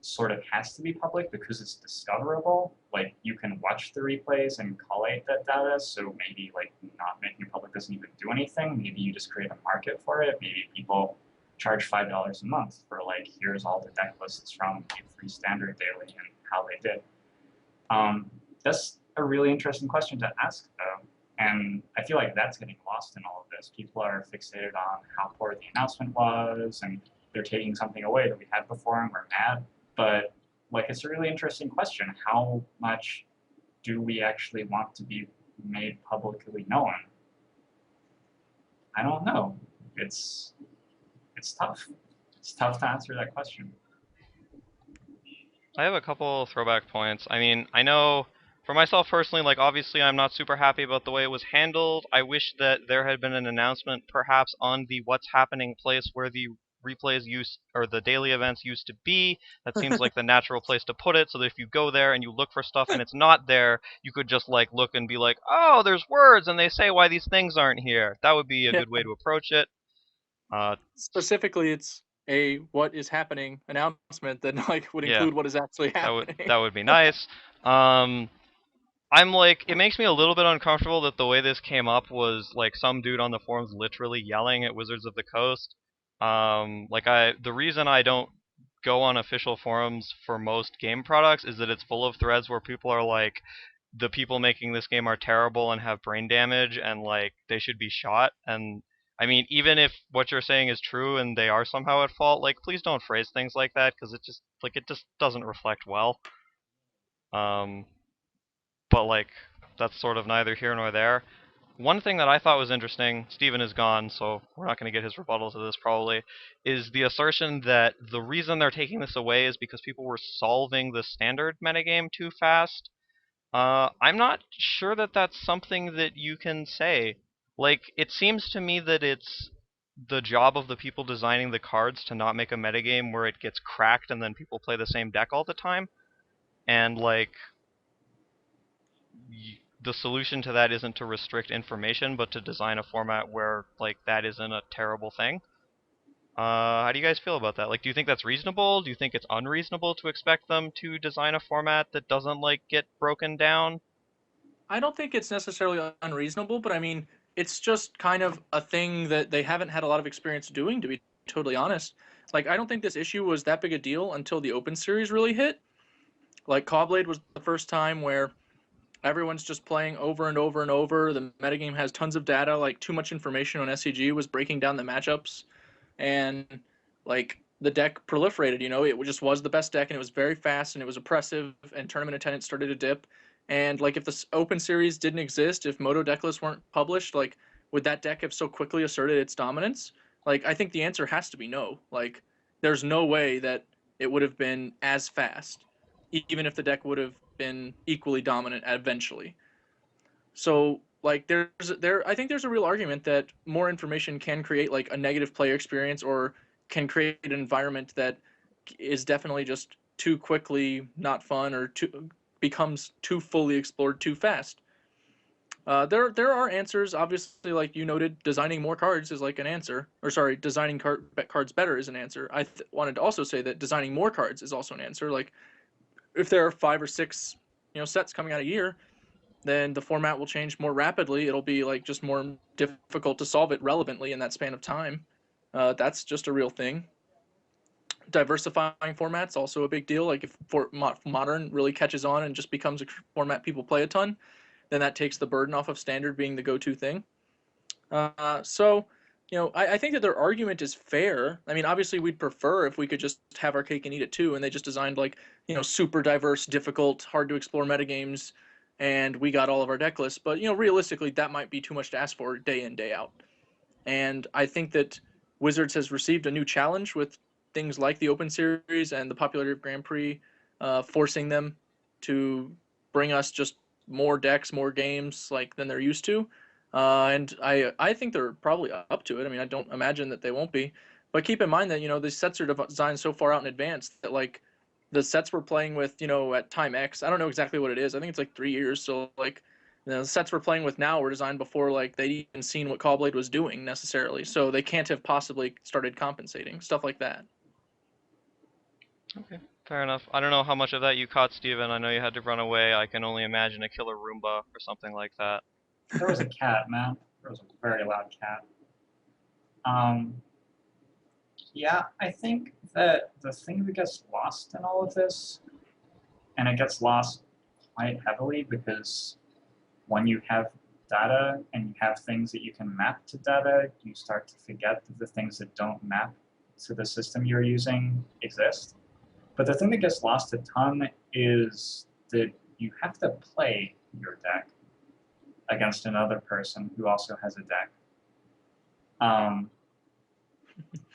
sort of has to be public because it's discoverable. Like, you can watch the replays and collate that data, so maybe like not making it public doesn't even do anything. Maybe you just create a market for it. Maybe people charge $5 a month for like, here's all the deck lists from the free standard daily and how they did. That's a really interesting question to ask though. And I feel like that's getting lost in all of this. People are fixated on how poor the announcement was and they're taking something away that we had before and we're mad. But like, it's a really interesting question. How much do we actually want to be made publicly known? I don't know. It's tough. It's tough to answer that question. I have a couple throwback points. I mean, I know for myself personally, like obviously I'm not super happy about the way it was handled. I wish that there had been an announcement perhaps on the what's happening place where the replays or the daily events used to be. That seems like the natural place to put it, so that if you go there and you look for stuff and it's not there, you could just like look and be like, oh, there's words and they say why these things aren't here. That would be a good way to approach it. Specifically, it's a what is happening announcement that like would Yeah. include what is actually happening. That would be nice. I'm like, it makes me a little bit uncomfortable that the way this came up was like some dude on the forums literally yelling at Wizards of the Coast. The reason I don't go on official forums for most game products is that it's full of threads where people are like, the people making this game are terrible and have brain damage and like they should be shot. And I mean, even if what you're saying is true and they are somehow at fault, like please don't phrase things like that because it just doesn't reflect well. But like that's sort of neither here nor there. One thing that I thought was interesting, Steven is gone, so we're not going to get his rebuttal to this probably, is the assertion that the reason they're taking this away is because people were solving the standard metagame too fast. I'm not sure that that's something that you can say. Like, it seems to me that it's the job of the people designing the cards to not make a metagame where it gets cracked and then people play the same deck all the time. And, like, the solution to that isn't to restrict information, but to design a format where, like, that isn't a terrible thing. How do you guys feel about that? Like, do you think that's reasonable? Do you think it's unreasonable to expect them to design a format that doesn't, like, get broken down? I don't think it's necessarily unreasonable, but I mean, it's just kind of a thing that they haven't had a lot of experience doing, to be totally honest. Like, I don't think this issue was that big a deal until the Open Series really hit. Like, Cawblade was the first time where everyone's just playing over and over and over. The metagame has tons of data, like, too much information on SCG was breaking down the matchups. And, like, the deck proliferated, you know, it just was the best deck, and it was very fast, and it was oppressive, and tournament attendance started to dip. And like if this Open Series didn't exist, if Moto deck lists weren't published, like would that deck have so quickly asserted its dominance? Like I think the answer has to be no. Like there's no way that it would have been as fast, even if the deck would have been equally dominant eventually. So like I think there's a real argument that more information can create like a negative player experience or can create an environment that is definitely just too quickly not fun or becomes too fully explored too fast. There are answers, obviously, like you noted, designing more cards is like an answer. Or sorry, designing cards better is an answer. I wanted to also say that designing more cards is also an answer. Like if there are 5 or 6, sets coming out a year, then the format will change more rapidly. It'll be like just more difficult to solve it relevantly in that span of time. That's just a real thing. Diversifying formats also a big deal. Like if modern really catches on and just becomes a format people play a ton, then that takes the burden off of standard being the go-to thing. So I think that their argument is fair. I mean, obviously we'd prefer if we could just have our cake and eat it too, and they just designed like super diverse, difficult, hard to explore metagames, and we got all of our deck lists. But realistically, that might be too much to ask for day in, day out. And I think that Wizards has received a new challenge with things like the Open Series and the popularity of Grand Prix, forcing them to bring us just more decks, more games like than they're used to. And I think they're probably up to it. I mean, I don't imagine that they won't be. But keep in mind that, these sets are designed so far out in advance that, like, the sets we're playing with, at time X, I don't know exactly what it is. I think it's like 3 years. So, like, the sets we're playing with now were designed before, like, they'd even seen what Callblade was doing necessarily. So they can't have possibly started compensating, stuff like that. Okay, fair enough. I don't know how much of that you caught, Steven. I know you had to run away. I can only imagine a killer Roomba or something like that. There was a cat, man. There was a very loud cat. Yeah, I think that the thing that gets lost in all of this, and it gets lost quite heavily because when you have data and you have things that you can map to data, you start to forget that the things that don't map to the system you're using exist. But the thing that gets lost a ton is that you have to play your deck against another person who also has a deck.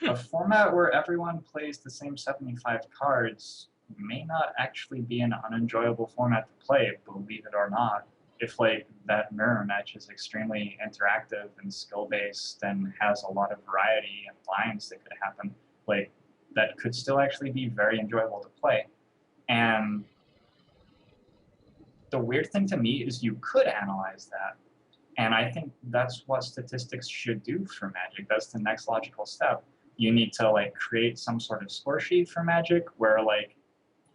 A format where everyone plays the same 75 cards may not actually be an unenjoyable format to play, believe it or not. If like that mirror match is extremely interactive and skill-based and has a lot of variety and lines that could happen, like that could still actually be very enjoyable to play. And the weird thing to me is you could analyze that. And I think that's what statistics should do for Magic. That's the next logical step. You need to like create some sort of score sheet for Magic where like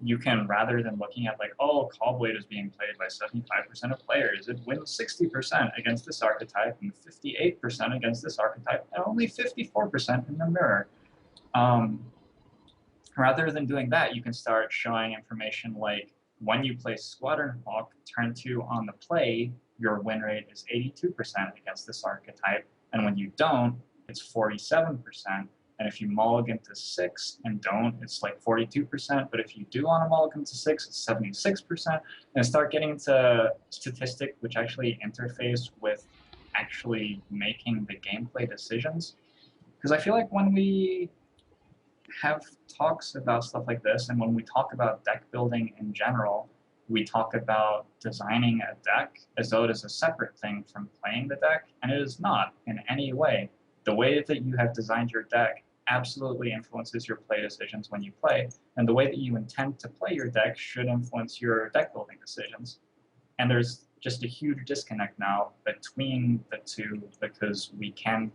you can, rather than looking at like, oh, Callblade is being played by 75% of players, it wins 60% against this archetype and 58% against this archetype and only 54% in the mirror. Rather than doing that, you can start showing information like when you play Squadron Hawk, turn 2 on the play, your win rate is 82% against this archetype, and when you don't, it's 47%. And if you mulligan to 6 and don't, it's like 42%. But if you do on a mulligan to 6, it's 76%. And start getting into statistic, which actually interface with actually making the gameplay decisions. Because I feel like when we have talks about stuff like this, and when we talk about deck building in general, we talk about designing a deck as though it is a separate thing from playing the deck, and it is not in any way. The way that you have designed your deck absolutely influences your play decisions when you play, and the way that you intend to play your deck should influence your deck building decisions. And there's just a huge disconnect now between the two because we can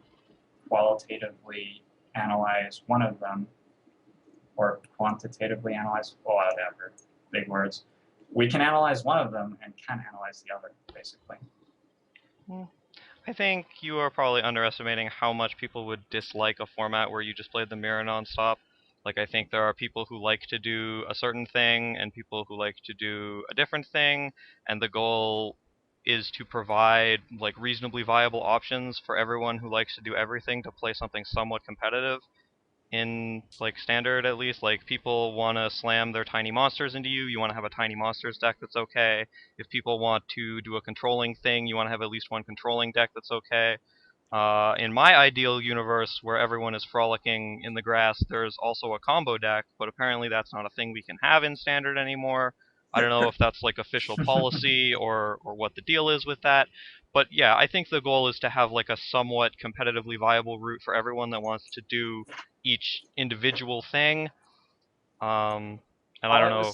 qualitatively analyze one of them or quantitatively analyze, whatever, big words. We can analyze one of them and can analyze the other, basically. I think you are probably underestimating how much people would dislike a format where you just played the mirror nonstop. Like, I think there are people who like to do a certain thing and people who like to do a different thing, and the goal is to provide like reasonably viable options for everyone who likes to do everything to play something somewhat competitive. In like standard, at least, like people want to slam their tiny monsters into you, you want to have a tiny monsters deck that's okay. If people want to do a controlling thing, you want to have at least one controlling deck that's okay. In my ideal universe where everyone is frolicking in the grass, there's also a combo deck, but apparently that's not a thing we can have in standard anymore. I don't know if that's like official policy or what the deal is with that. But yeah, I think the goal is to have like a somewhat competitively viable route for everyone that wants to do each individual thing. And I don't know.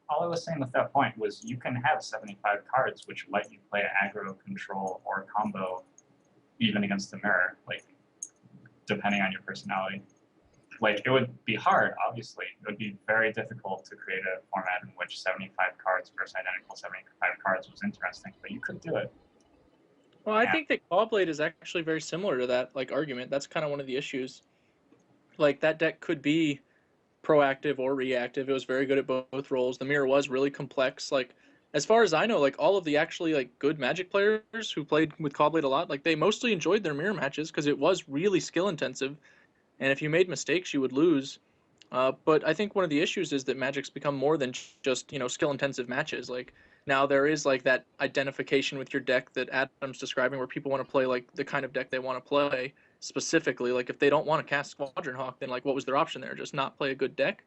All I was saying with that point was you can have 75 cards which let you play aggro, control, or combo even against the mirror, like depending on your personality. Like it would be hard, obviously. It would be very difficult to create a format in which 75 cards versus identical 75 cards was interesting, but you could do it. Well, I think that Callblade is actually very similar to that like argument. That's kind of one of the issues. Like that deck could be proactive or reactive. It was very good at both roles. The mirror was really complex. Like as far as I know, like all of the actually like good Magic players who played with Callblade a lot, like they mostly enjoyed their mirror matches because it was really skill intensive, and if you made mistakes, you would lose. But I think one of the issues is that Magic's become more than just skill intensive matches. Like now there is like that identification with your deck that Adam's describing, where people want to play like the kind of deck they want to play specifically. Like if they don't want to cast Squadron Hawk, then like what was their option there? Just not play a good deck.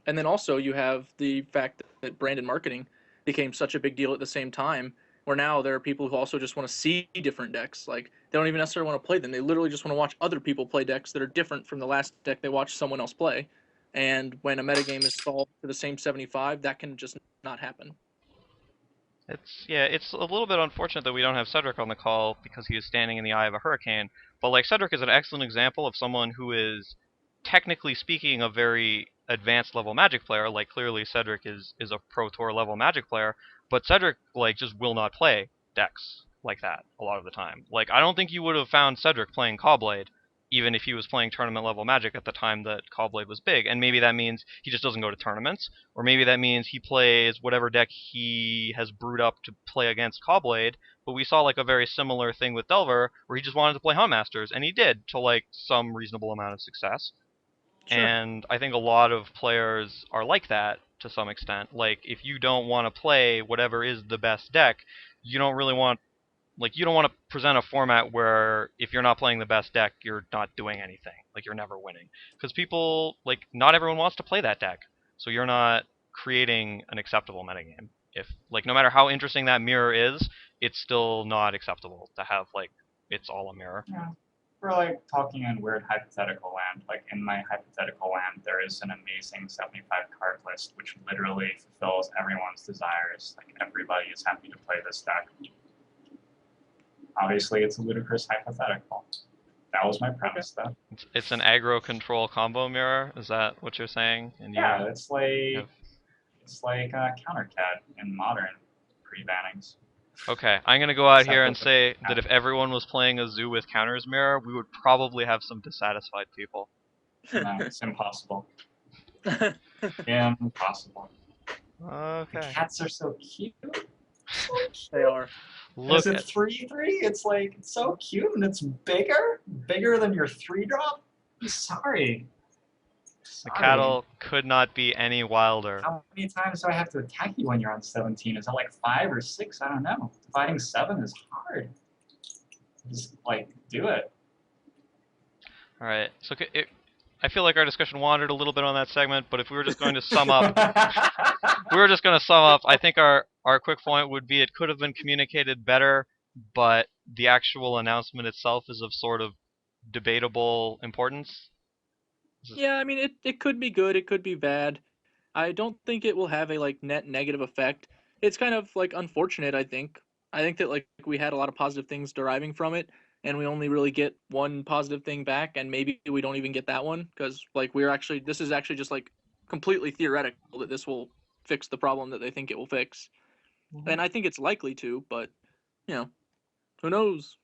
And then also you have the fact that brand and marketing became such a big deal at the same time Where now there are people who also just want to see different decks. Like, they don't even necessarily want to play them. They literally just want to watch other people play decks that are different from the last deck they watched someone else play. And when a metagame is solved for the same 75, that can just not happen. It's a little bit unfortunate that we don't have Cedric on the call because he is standing in the eye of a hurricane. But like Cedric is an excellent example of someone who is, technically speaking, a very advanced level Magic player. Like clearly Cedric is a Pro Tour level Magic player, but Cedric like just will not play decks like that a lot of the time. Like I don't think you would have found Cedric playing Caw-Blade even if he was playing tournament level Magic at the time that Caw-Blade was big. And maybe that means he just doesn't go to tournaments, or maybe that means he plays whatever deck he has brewed up to play against Caw-Blade. But we saw like a very similar thing with Delver, where he just wanted to play Hunt Masters, and he did to like some reasonable amount of success. Sure. And I think a lot of players are like that to some extent. Like if you don't want to play whatever is the best deck, you don't really want, like you don't want to present a format where if you're not playing the best deck, you're not doing anything. Like you're never winning. Because people, like not everyone wants to play that deck. So you're not creating an acceptable metagame. If like no matter how interesting that mirror is, it's still not acceptable to have like it's all a mirror. Yeah. We're like talking in weird hypothetical land. Like in my hypothetical land, there is an amazing 75 card list which literally fulfills everyone's desires. Like everybody is happy to play this deck. Obviously, it's a ludicrous hypothetical. That was my premise, though. It's an aggro control combo mirror. Is that what you're saying? And Yeah, it's like have... CounterCAD in modern pre-bannings. Okay, I'm gonna go out Except here with and the say cap. that if everyone was playing a zoo with counters mirror, we would probably have some dissatisfied people. No, it's impossible. Impossible. Okay. The cats are so cute. They are. Look Is it at 3/3? It's like it's so cute and it's bigger than your 3-drop. I'm sorry. the cattle could not be any wilder. How many times do I have to attack you when you're on 17? Is it like 5 or 6? I don't know. Fighting 7 is hard. Just like do it. All right. So I feel like our discussion wandered a little bit on that segment, but if we were just going to sum up, I think our quick point would be it could have been communicated better, but the actual announcement itself is of sort of debatable importance. Yeah, I mean, it could be good, it could be bad. I don't think it will have a like net negative effect. It's kind of like unfortunate, I think. I think that like we had a lot of positive things deriving from it, and we only really get one positive thing back, and maybe we don't even get that one because like this is actually just like completely theoretical that this will fix the problem that they think it will fix. Mm-hmm. And I think it's likely to, but who knows?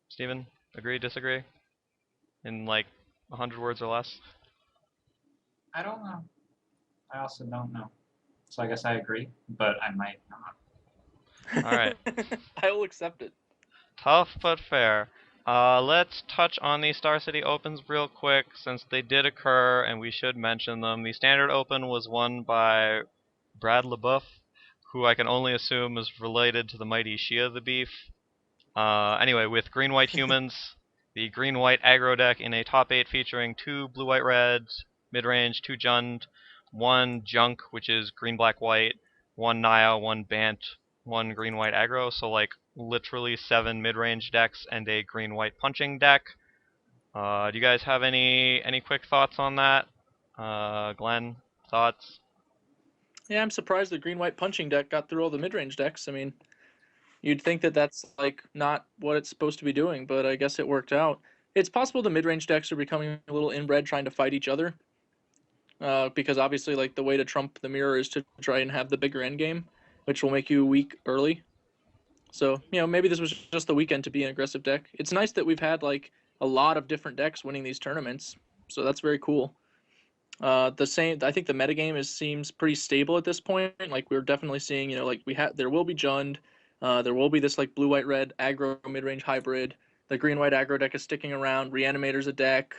Steven, agree, disagree? In like 100 words or less? I don't know. I also don't know. So I guess I agree, but I might not. All right. I will accept it. Tough but fair. Let's touch on the Star City Opens real quick since they did occur and we should mention them. The Standard Open was won by Brad LeBoeuf, who I can only assume is related to the mighty Shia the Beef. Anyway, with green-white humans, the green-white aggro deck in a top 8 featuring 2 blue-white reds, mid-range, 2 Jund, 1 Junk, which is green-black-white, 1 Naya, 1 Bant, 1 green-white aggro, so like literally 7 mid-range decks and a green-white punching deck. Do you guys have any quick thoughts on that? Glenn, thoughts? Yeah, I'm surprised the green-white punching deck got through all the mid-range decks. I mean, you'd think that that's like not what it's supposed to be doing, but I guess it worked out. It's possible the mid-range decks are becoming a little inbred trying to fight each other. Because obviously like the way to trump the mirror is to try and have the bigger end game, which will make you weak early. So, maybe this was just the weekend to be an aggressive deck. It's nice that we've had like a lot of different decks winning these tournaments. So that's very cool. I think the metagame seems pretty stable at this point. Like we're definitely seeing, there will be Jund, there will be this like blue-white-red aggro mid-range hybrid. The green-white aggro deck is sticking around. Reanimator's a deck.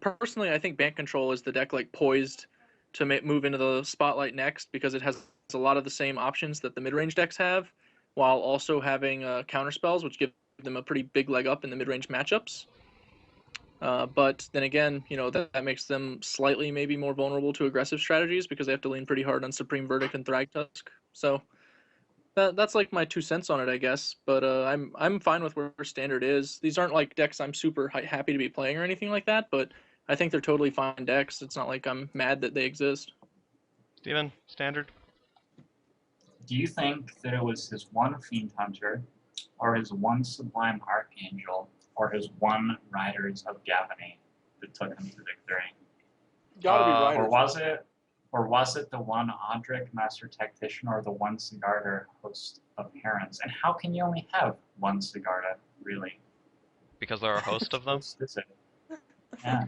Personally, I think Bant Control is the deck like poised to move into the spotlight next because it has a lot of the same options that the mid-range decks have, while also having counter spells, which give them a pretty big leg up in the mid-range matchups. But then again, that makes them slightly maybe more vulnerable to aggressive strategies because they have to lean pretty hard on Supreme Verdict and Thragtusk. So That's like my 2 cents on it, I guess. But I'm fine with where standard is. These aren't like decks I'm super happy to be playing or anything like that. But I think they're totally fine decks. It's not like I'm mad that they exist. Steven, standard? Do you think that it was his one Fiend Hunter, or his one Sublime Archangel, or his one Riders of Gavany that took him to victory? Gotta be Uh, Riders. Or was it the one Audric Master Tactician, or the one Sigarda Host of Herons? And how can you only have one Sigarda, really? because there are a host of them? Host is it? Yeah.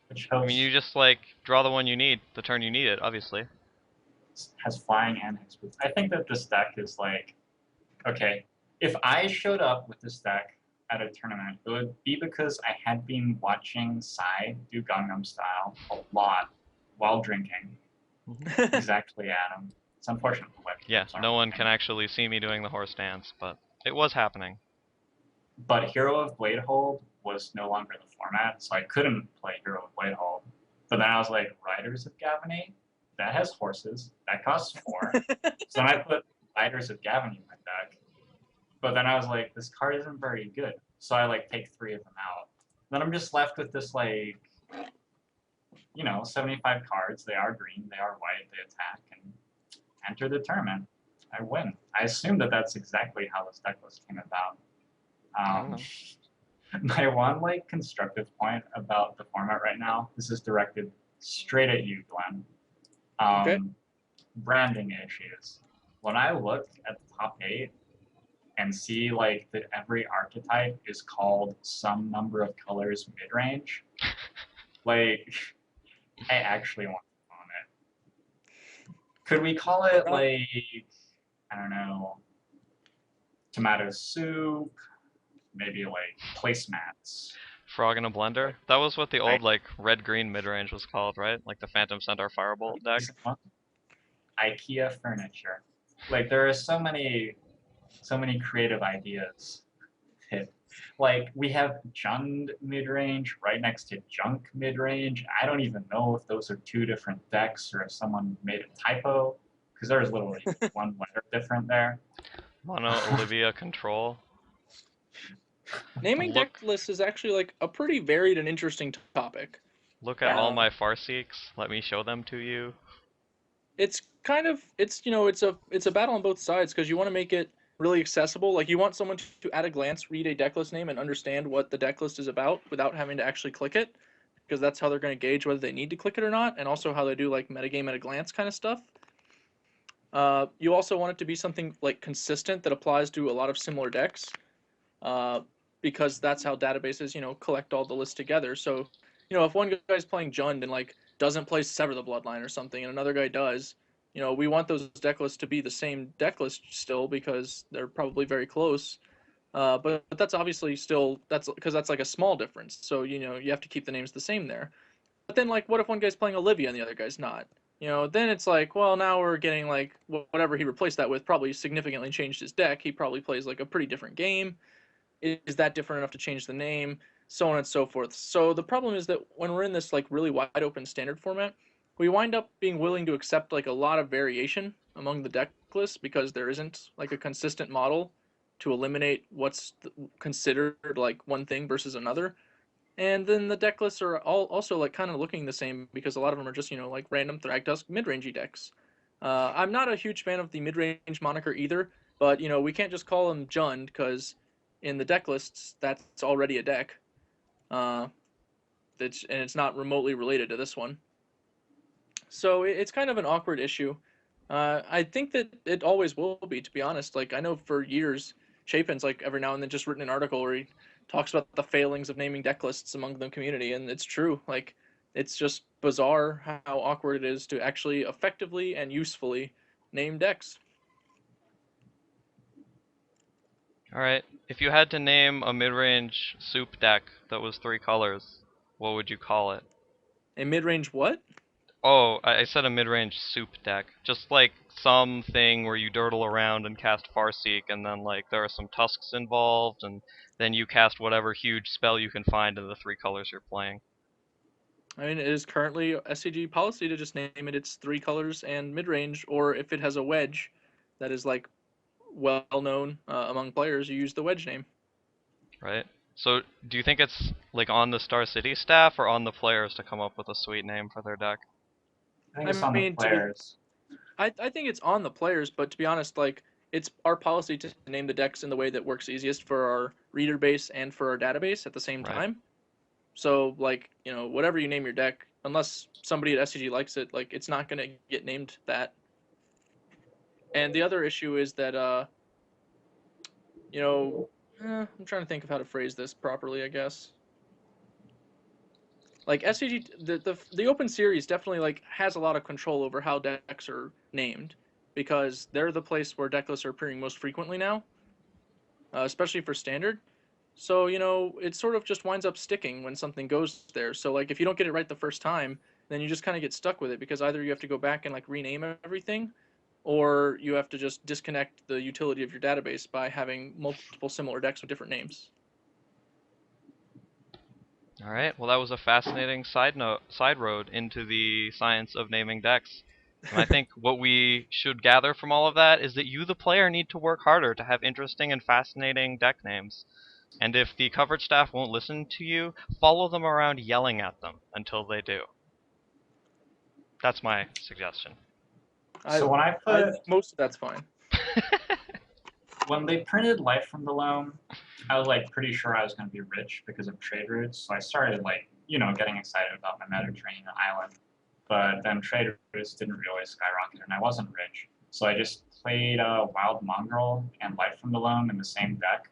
Which I host mean, you just, like, draw the one you need, the turn you need it, obviously. has flying and hexproof? I think that this deck is like, okay, if I showed up with this deck at a tournament, it would be because I had been watching Psy do Gangnam Style a lot while drinking. Exactly, Adam. It's unfortunate the Yeah, webcams aren't no one working. can actually see me doing the horse dance, but it was happening. But Hero of Bladehold was no longer the format, so I couldn't play Hero of Bladehold. But then I was like, Riders of Gavany? That has horses. That costs 4. So then I put Riders of Gavany in my deck. But then I was like, this card isn't very good. So I like take 3 of them out. Then I'm just left with this like, 75 cards. They are green, they are white, they attack, and enter the tournament. I win. I assume that that's exactly how this deck list came about. I don't know. My one like constructive point about the format right now, this is directed straight at you, Glenn. Okay. Branding issues. When I look at the top 8 and see like that every archetype is called some number of colors mid-range, like I actually want to on it. Could we call it like, I don't know, tomato soup? Maybe like placemats. Frog in a blender? That was what the old, like, red-green mid-range was called, right? Like the Phantom Centaur Firebolt deck? IKEA furniture. Like there are so many creative ideas. Like we have Jund mid-range right next to Junk mid-range. I don't even know if those are 2 different decks or if someone made a typo, because there's literally 1 letter different there. Mono Olivia Control. Naming Look- deck lists is actually like a pretty varied and interesting topic. Look at all my Farseeks. Let me show them to you. It's kind of it's a battle on both sides because you want to make it really accessible. Like you want someone to at a glance read a deck list name and understand what the deck list is about without having to actually click it, because that's how they're going to gauge whether they need to click it or not, and also how they do like metagame at a glance kind of stuff. You also want it to be something like consistent that applies to a lot of similar decks, because that's how databases collect all the lists together. So if one guy's playing Jund and like doesn't play Sever the Bloodline or something, and another guy does, we want those deck lists to be the same deck list still because they're probably very close. But that's obviously still because that's like a small difference. So you have to keep the names the same there. But then like, what if one guy's playing Olivia and the other guy's not? Then it's like, well, now we're getting like whatever he replaced that with probably significantly changed his deck. He probably plays like a pretty different game. Is that different enough to change the name? So on and so forth. So the problem is that when we're in this like really wide open standard format, we wind up being willing to accept like a lot of variation among the deck lists because there isn't like a consistent model to eliminate what's considered like one thing versus another. And then the deck lists are all also like kind of looking the same because a lot of them are just like random Thragtusk mid-rangey decks. I'm not a huge fan of the mid-range moniker either, but we can't just call them Jund because in the deck lists that's already a deck. And it's not remotely related to this one. So it's kind of an awkward issue. I think that it always will be, to be honest. Like I know for years, Chapin's like every now and then just written an article where he talks about the failings of naming deck lists among the community, and it's true. Like it's just bizarre how awkward it is to actually effectively and usefully name decks. Alright, if you had to name a mid-range soup deck that was 3 colors, what would you call it? A mid-range what? Oh, I said a mid-range soup deck. Just like something where you dirtle around and cast Farseek, and then like there are some tusks involved, and then you cast whatever huge spell you can find in the 3 colors you're playing. I mean, it is currently SCG policy to just name it its 3 colors and mid-range, or if it has a wedge that is like well known among players, you use the wedge name. Right. So, do you think it's like on the Star City staff or on the players to come up with a sweet name for their deck? I think I it's on the mean, players. I think it's on the players, but to be honest, like it's our policy to name the decks in the way that works easiest for our reader base and for our database at the same Right. time. So like, whatever you name your deck, unless somebody at SCG likes it, like it's not gonna get named that. And the other issue is that I'm trying to think of how to phrase this properly, I guess. Like SCG, the Open Series definitely like has a lot of control over how decks are named, because they're the place where deck lists are appearing most frequently now, especially for Standard. So it sort of just winds up sticking when something goes there. So like if you don't get it right the first time, then you just kind of get stuck with it, because either you have to go back and like rename everything, or you have to just disconnect the utility of your database by having multiple similar decks with different names. All right. Well, that was a fascinating side road into the science of naming decks. And I think what we should gather from all of that is that you, the player, need to work harder to have interesting and fascinating deck names. And if the coverage staff won't listen to you, follow them around yelling at them until they do. That's my suggestion. So when I put most of that's fine. when they printed Life from the Loam, I was like pretty sure I was going to be rich because of trade routes. So I started like getting excited about my Mediterranean island, but then trade routes didn't really skyrocket, and I wasn't rich. So I just played Wild Mongrel and Life from the Loam in the same deck.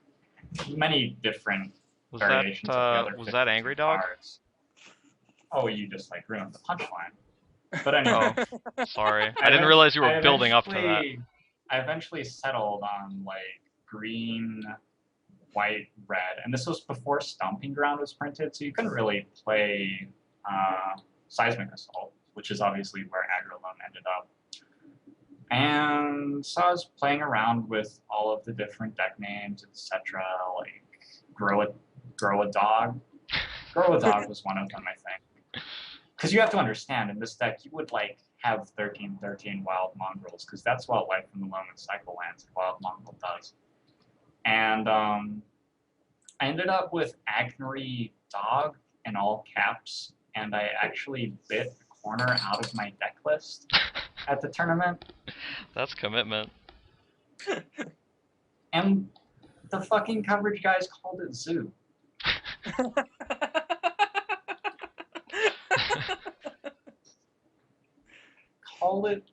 Many different variations of the other was that Angry Dog? cards. Oh, you just like ruined the punchline. But anyway. Oh, sorry. I didn't realize you were building up to that. I eventually settled on like green, white, red, and this was before Stomping Ground was printed, so you couldn't really play Seismic Assault, which is obviously where Aggro Loam ended up. And so I was playing around with all of the different deck names, etc. Like Grow a Dog. Grow a Dog was one of them, I think. Because you have to understand, in this deck, you would like have 13/13 Wild Mongrels, because that's what Life from the Loam and Cycle Lands Wild Mongrel does. And I ended up with Agnery Dog in all caps, and I actually bit a corner out of my deck list at the tournament. That's commitment. And the fucking coverage guys called it Zoo. Call it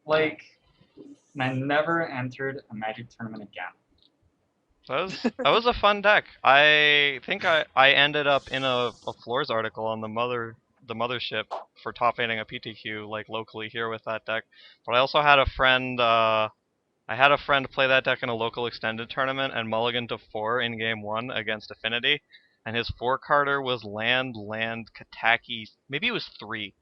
like, and I never entered a Magic tournament again. That was a fun deck. I think I ended up in a Floors article on the mothership for top 8ing a PTQ like locally here with that deck. But I also had a friend play that deck in a local extended tournament and mulligan to 4 in game 1 against Affinity, and his 4-carder was land Kataki. Maybe it was 3.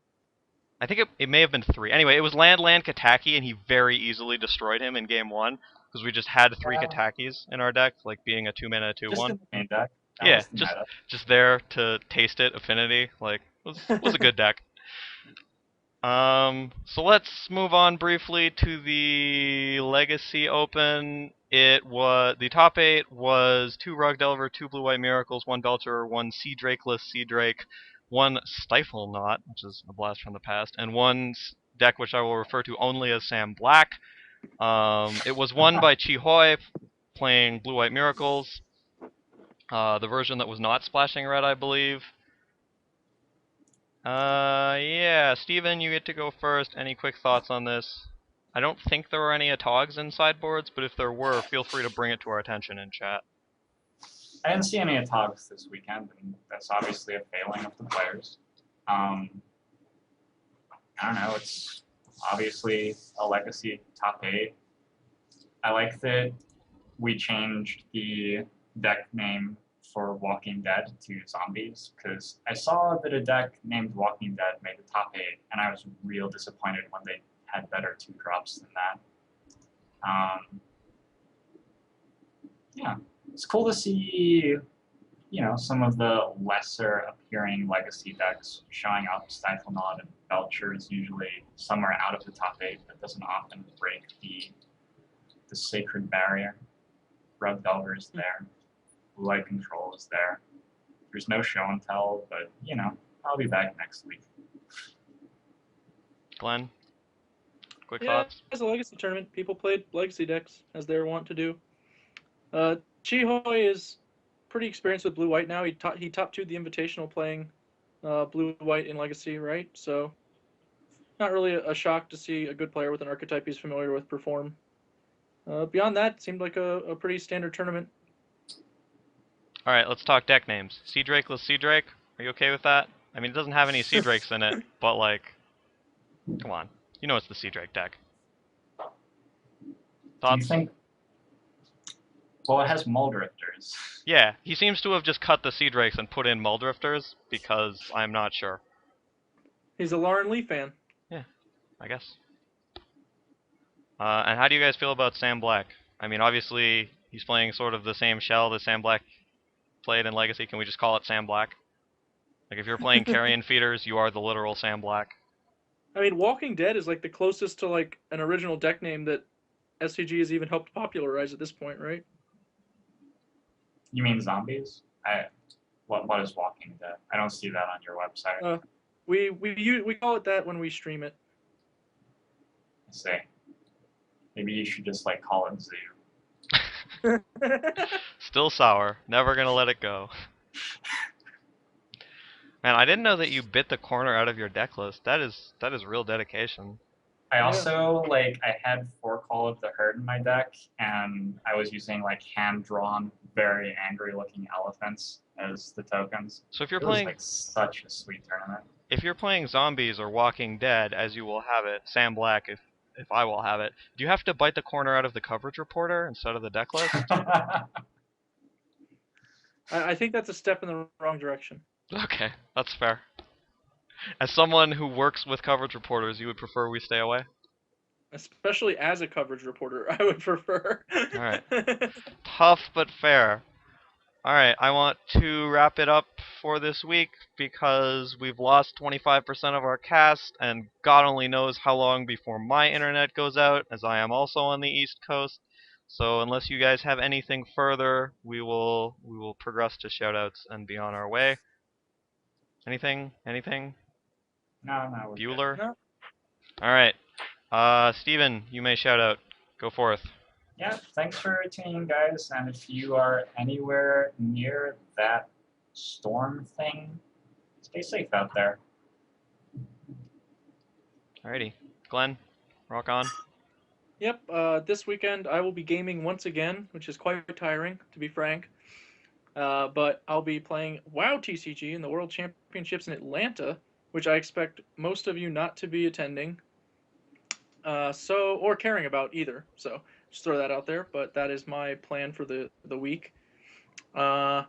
I think it may have been 3. Anyway, it was land Kataki, and he very easily destroyed him in game 1 because we just had 3 Katakis in our deck, like being a 2-mana 2/1. Just in the main deck. Yeah, just there to taste it. Affinity, like was a good deck. So let's move on briefly to the Legacy Open. The top 8 was 2 Rug Delver, 2 Blue White Miracles, 1 Belcher, 1 Sea Drakeless Sea Drake, 1 Stifle Knot, which is a blast from the past, and 1 deck which I will refer to only as Sam Black. It was won by Chi Hoi playing Blue White Miracles, the version that was not splashing red, I believe. Yeah, Steven, you get to go first. Any quick thoughts on this? I don't think there were any Atogs in sideboards, but if there were, feel free to bring it to our attention in chat. I didn't see any Atogs this weekend, and that's obviously a failing of the players. I don't know, it's obviously a Legacy top 8. I like that we changed the deck name for Walking Dead to Zombies, because I saw that a deck named Walking Dead made the top 8, and I was real disappointed when they had better 2-drops than that. Yeah, it's cool to see, some of the lesser appearing Legacy decks showing up. Stifle Knot and Belcher is usually somewhere out of the top 8, but doesn't often break the the Sacred Barrier. Red Velvet is there. Blue Light Control is there. There's no show and tell, but you know, I'll be back next week. Glenn, quick Yeah, thoughts? as a Legacy tournament, people played Legacy decks as they were wont to do. Chihoy is pretty experienced with Blue-White now. He top 2'd the Invitational playing Blue-White in Legacy, right? So not really a shock to see a good player with an archetype he's familiar with perform. Beyond that, it seemed like a pretty standard tournament. Alright, let's talk deck names. Sea Drakeless Sea Drake, are you okay with that? I mean, it doesn't have any Sea Drakes in it, but like, come on. You know it's the Sea Drake deck. Do you Thoughts? think? Well, it has Muldrifters. Yeah, he seems to have just cut the Sea Drakes and put in Muldrifters, because I'm not sure. He's a Lauren Lee fan. I guess. And how do you guys feel about Sam Black? I mean, obviously, he's playing sort of the same shell that Sam Black played in Legacy. Can we just call it Sam Black? Like, if you're playing Carrion Feeders, you are the literal Sam Black. I mean, Walking Dead is like the closest to like an original deck name that SCG has even helped popularize at this point, right? You mean zombies? What is Walking Dead? I don't see that on your website. We call it that when we stream it. I see. Maybe you should just like call it Zoo. Still sour. Never gonna let it go. Man, I didn't know that you bit the corner out of your deck list. That is real dedication. I also like I had 4 Call of the Herd in my deck, and I was using like hand-drawn, very angry-looking elephants as the tokens. So if you're It was playing like such a sweet tournament. if you're playing zombies or Walking Dead, as you will have it, Sam Black, if I will have it, do you have to bite the corner out of the coverage reporter instead of the deck list? I think that's a step in the wrong direction. Okay, that's fair. As someone who works with coverage reporters, you would prefer we stay away? Especially as a coverage reporter, I would prefer. Alright. Tough but fair. Alright, I want to wrap it up for this week because we've lost 25% of our cast, and God only knows how long before my internet goes out, as I am also on the East Coast. So unless you guys have anything further, we will progress to shoutouts and be on our way. Anything? No, we're good. Bueller? No. Alright. Steven, you may shout out. Go forth. Yeah, thanks for tuning in, guys. And if you are anywhere near that storm thing, stay safe out there. Alrighty. Glenn, rock on. Yep, this weekend I will be gaming once again, which is quite tiring, to be frank. But I'll be playing WoW TCG in the World Championships in Atlanta, which I expect most of you not to be attending, or caring about either. So just throw that out there. But that is my plan for the week. I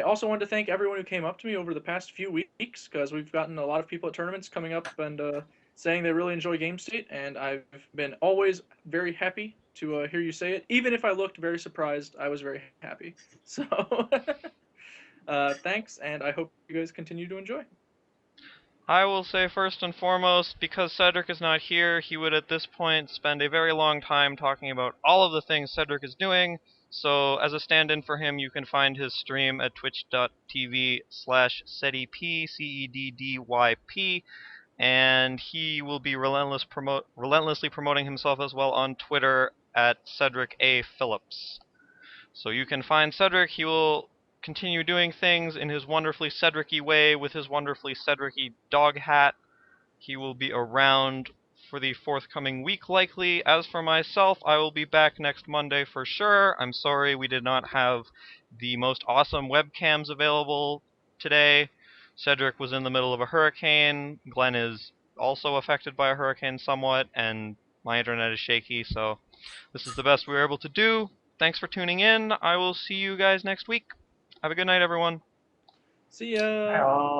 also wanted to thank everyone who came up to me over the past few weeks, because we've gotten a lot of people at tournaments coming up and saying they really enjoy Gamestate, and I've been always very happy to hear you say it. Even if I looked very surprised, I was very happy. So thanks, and I hope you guys continue to enjoy. I will say first and foremost, because Cedric is not here, he would at this point spend a very long time talking about all of the things Cedric is doing. So as a stand-in for him, you can find his stream at twitch.tv/CeddyP, CEDDYP, and he will be relentlessly promoting himself as well on Twitter at Cedric A. Phillips. So you can find Cedric. He will continue doing things in his wonderfully Cedric-y way with his wonderfully Cedric-y dog hat. He will be around for the forthcoming week, likely. As for myself, I will be back next Monday for sure. I'm sorry we did not have the most awesome webcams available today. Cedric was in the middle of a hurricane. Glenn is also affected by a hurricane somewhat, and my internet is shaky, so this is the best we were able to do. Thanks for tuning in. I will see you guys next week. Have a good night, everyone. See ya. Bye all.